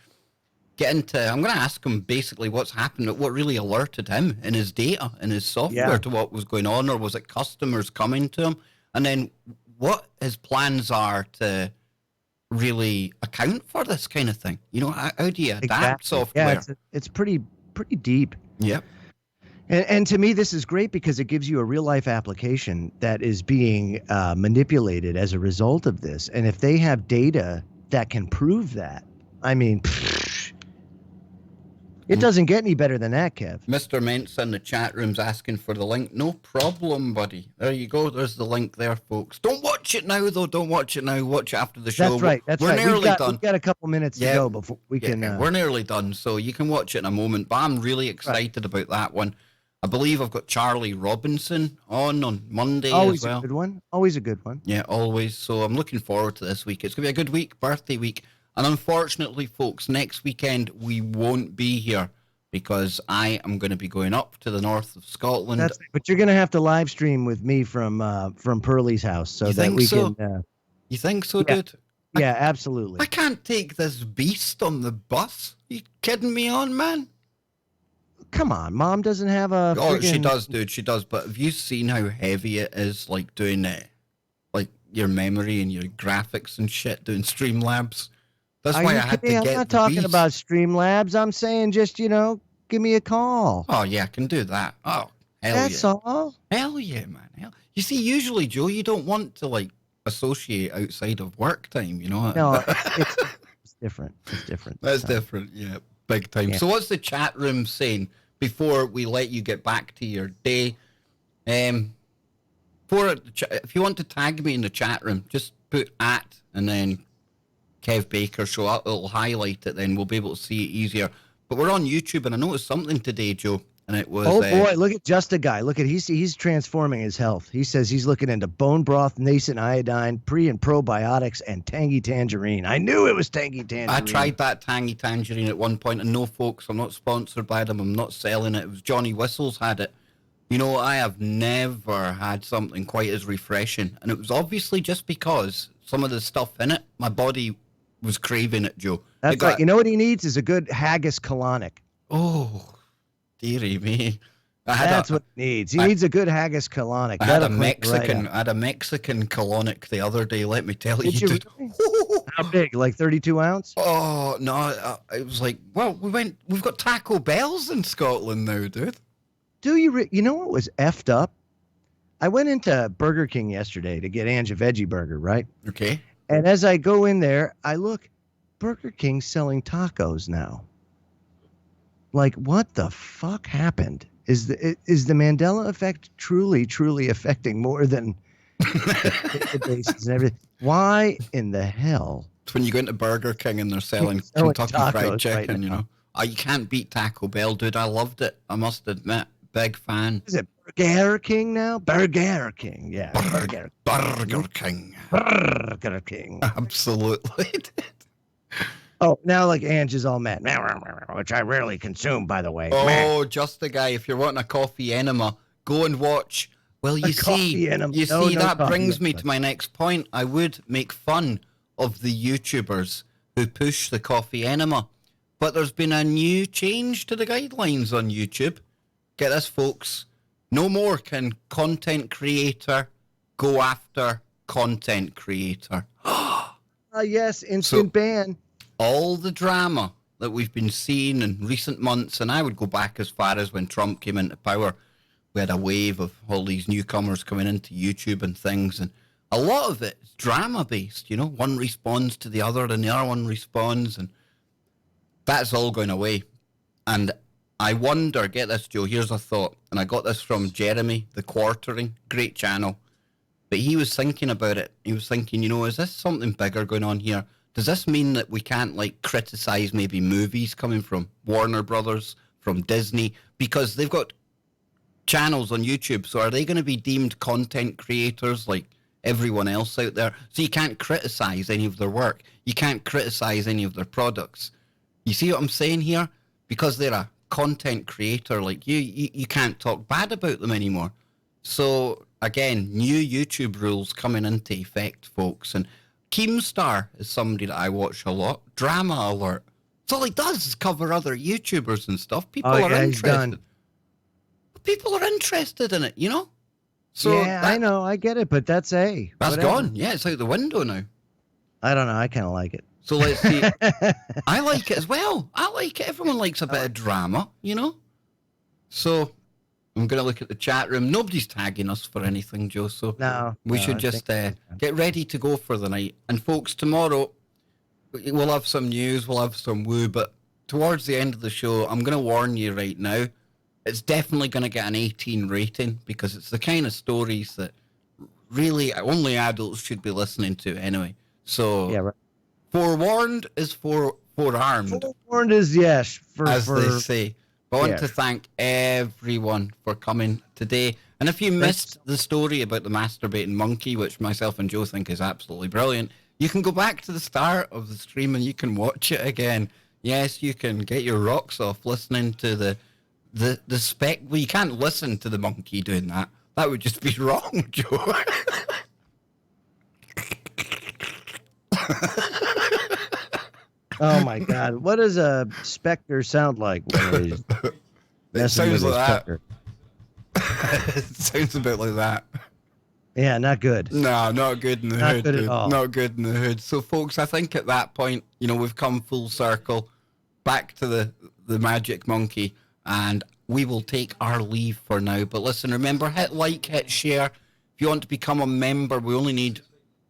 I'm going to ask him basically what's happened, what really alerted him in his data, in his software to what was going on, or was it customers coming to him? And then what his plans are to really account for this kind of thing. How do you adapt software? Yeah, it's pretty deep. Yep. And to me, this is great because it gives you a real life application that is being manipulated as a result of this. And if they have data that can prove that, I mean, it doesn't get any better than that, Kev. Mr. Mentz in the chat room's asking for the link. No problem, buddy. There you go. There's the link there, folks. Don't watch it now, though. Don't watch it now. Watch it after the show. That's right. We're nearly done. We've got a couple minutes to go before we can. We're nearly done, so you can watch it in a moment. But I'm really excited about that one. I believe I've got Charlie Robinson on Monday as well. Always a good one. Always a good one. Yeah, always. So I'm looking forward to this week. It's going to be a good week, birthday week. And unfortunately, folks, next weekend we won't be here because I am going to be going up to the north of Scotland. But you're going to have to live stream with me from Pearlie's house so that we can. You think so, dude? Yeah, absolutely. I can't take this beast on the bus. You kidding me on, man? Come on, Mom doesn't have a. Oh, she does, dude. She does. But have you seen how heavy it is, like doing it, like your memory and your graphics and shit, doing Streamlabs? That's why I had to get. I'm not talking about Streamlabs. I'm saying just give me a call. Oh yeah, I can do that. Oh hell That's all. Hell yeah, man. Hell. You see, usually, Joe, you don't want to associate outside of work time. No, it's different. It's different. That's different. Yeah, big time. Yeah. So, what's the chat room saying? Before we let you get back to your day, if you want to tag me in the chat room, just put @ and then Kev Baker Show. It'll highlight it, then we'll be able to see it easier. But we're on YouTube, and I noticed something today, Joe, and it was. Oh boy, look at Just a Guy. Look at he's transforming his health. He says he's looking into bone broth, nascent iodine, pre and probiotics, and tangy tangerine. I knew it was tangy tangerine. I tried that tangy tangerine at one point, and no, folks, I'm not sponsored by them. I'm not selling it. It was Johnny Whistles had it. I have never had something quite as refreshing, and it was obviously just because some of the stuff in it, my body was craving it, Joe. That's right. You know what he needs is a good haggis colonic. Oh. Dearie me. That's what he needs. He needs a good haggis colonic. I had a Mexican colonic the other day, let me tell you. Did you really? How big? Like 32 ounce? Oh, no. It was like, well, we've got Taco Bells in Scotland now, dude. Do you? You know what was effed up? I went into Burger King yesterday to get Ange a veggie burger, right? Okay. And as I go in there, I look, Burger King's selling tacos now. Like, what the fuck happened? Is the Mandela effect truly affecting more than the bases and everything? Why in the hell? It's when you go into Burger King and they're selling Kentucky Fried Chicken, you can't beat Taco Bell, dude. I loved it. I must admit. Big fan. Is it Burger King now? Burger King, yeah. Burger King. Burger King. Absolutely. Oh, now Ange is all mad, which I rarely consume, by the way. Oh, Just the Guy. If you're wanting a coffee enema, go and watch. Well, you see, that brings me to my next point. I would make fun of the YouTubers who push the coffee enema. But there's been a new change to the guidelines on YouTube. Get this, folks. No more can content creator go after content creator. Yes, instant ban. All the drama that we've been seeing in recent months, and I would go back as far as when Trump came into power, we had a wave of all these newcomers coming into YouTube and things, and a lot of it is drama-based, you know? One responds to the other, and the other one responds, and that's all going away. And I wonder, get this, Joe, here's a thought, and I got this from Jeremy, The Quartering, great channel, but he was thinking about it. He was thinking, you know, is this something bigger going on here? Does this mean that we can't, like, criticize maybe movies coming from Warner Brothers, from Disney, because they've got channels on YouTube, so are they going to be deemed content creators like everyone else out there? So you can't criticize any of their work. You can't criticize any of their products. You see what I'm saying here? Because they're a content creator like you can't talk bad about them anymore. So, again, new YouTube rules coming into effect, folks. And Keemstar is somebody that I watch a lot. Drama alert. That's all he does is cover other YouTubers and stuff. People are interested. Done. People are interested in it, you know? So yeah, I know. I get it, but that's That's whatever. gone. Yeah, it's out the window now. I don't know. I kind of like it. So let's see. I like it as well. I like it. Everyone likes a bit of drama, you know? So I'm going to look at the chat room. Nobody's tagging us for anything, Joe. So we should just get ready to go for the night. And folks, tomorrow we'll have some news. We'll have some woo. But towards the end of the show, I'm going to warn you right now. It's definitely going to get an 18 rating because it's the kind of stories that really only adults should be listening to anyway. So yeah, right. Forewarned is forearmed. Forewarned is yes, as they say. But I want to thank everyone for coming today. And if you missed the story about the masturbating monkey, which myself and Joe think is absolutely brilliant, you can go back to the start of the stream and you can watch it again. Yes, you can get your rocks off listening to the spec. Well, you can't listen to the monkey doing that. That would just be wrong, Joe. Oh my God! What does a specter sound like when he's it sounds like that. Spectre? It sounds a bit like that. Yeah, not good. No, not good in the not hood. Good at all. Not good in the hood. So, folks, I think at that point, you know, we've come full circle back to the magic monkey, and we will take our leave for now. But listen, remember, hit like, hit share. If you want to become a member, we only need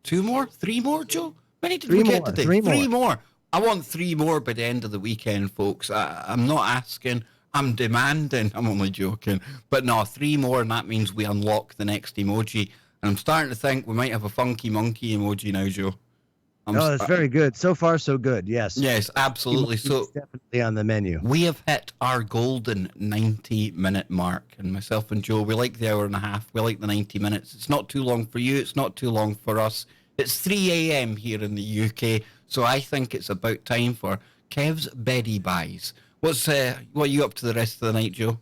3 more, Joe? How many did we get today? 3 more. I want 3 more by the end of the weekend, folks. I'm not asking. I'm demanding. I'm only joking. But no, 3 more, and that means we unlock the next emoji. And I'm starting to think we might have a funky monkey emoji now, Joe. That's very good. So far, so good. Yes. Yes, absolutely. So definitely on the menu. We have hit our golden 90-minute mark. And myself and Joe, we like the hour and a half. We like the 90 minutes. It's not too long for you. It's not too long for us. It's 3 a.m. here in the UK. So I think it's about time for Kev's Beddy Buys. What are you up to the rest of the night, Joe?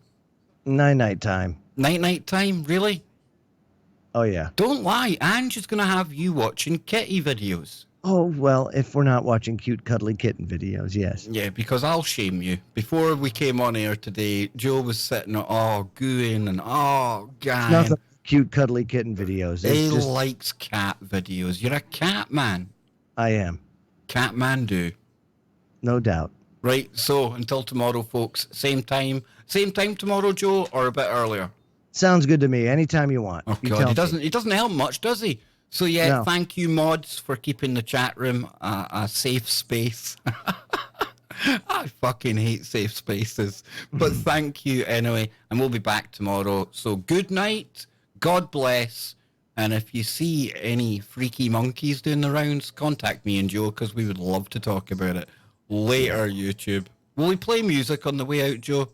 Night time. Night time? Really? Oh, yeah. Don't lie. Ange is going to have you watching kitty videos. Oh, well, if we're not watching cute, cuddly kitten videos, yes. Yeah, because I'll shame you. Before we came on air today, Joe was sitting, gooing and, God. Nothing cute, cuddly kitten videos. He likes cat videos. You're a cat man. I am. Cat man do. No doubt. Right, so until tomorrow, folks. Same time tomorrow, Joe, or a bit earlier? Sounds good to me. Anytime you want. Oh, God, he doesn't help much, does he? So, yeah, No. Thank you, mods, for keeping the chat room a safe space. I fucking hate safe spaces. But thank you anyway, and we'll be back tomorrow. So, good night, God bless, and if you see any freaky monkeys doing the rounds, contact me and Joe, because we would love to talk about it. Later, YouTube. Will we play music on the way out, Joe?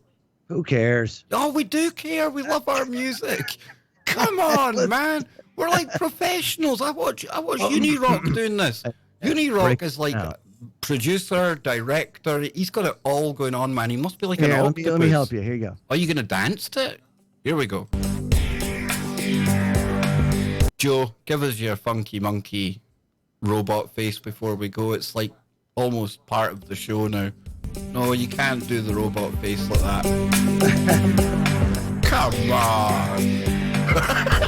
Who cares? Oh, we do care. We love our music. Come on, man. We're like professionals. I watch Unirock doing this. Unirock is like a producer, director. He's got it all going on, man. He must be like an octopus. Let me help you. Here you go. Are you going to dance to it? Here we go. Joe, give us your funky monkey robot face before we go. It's like almost part of the show now. No, you can't do the robot face like that. Come on.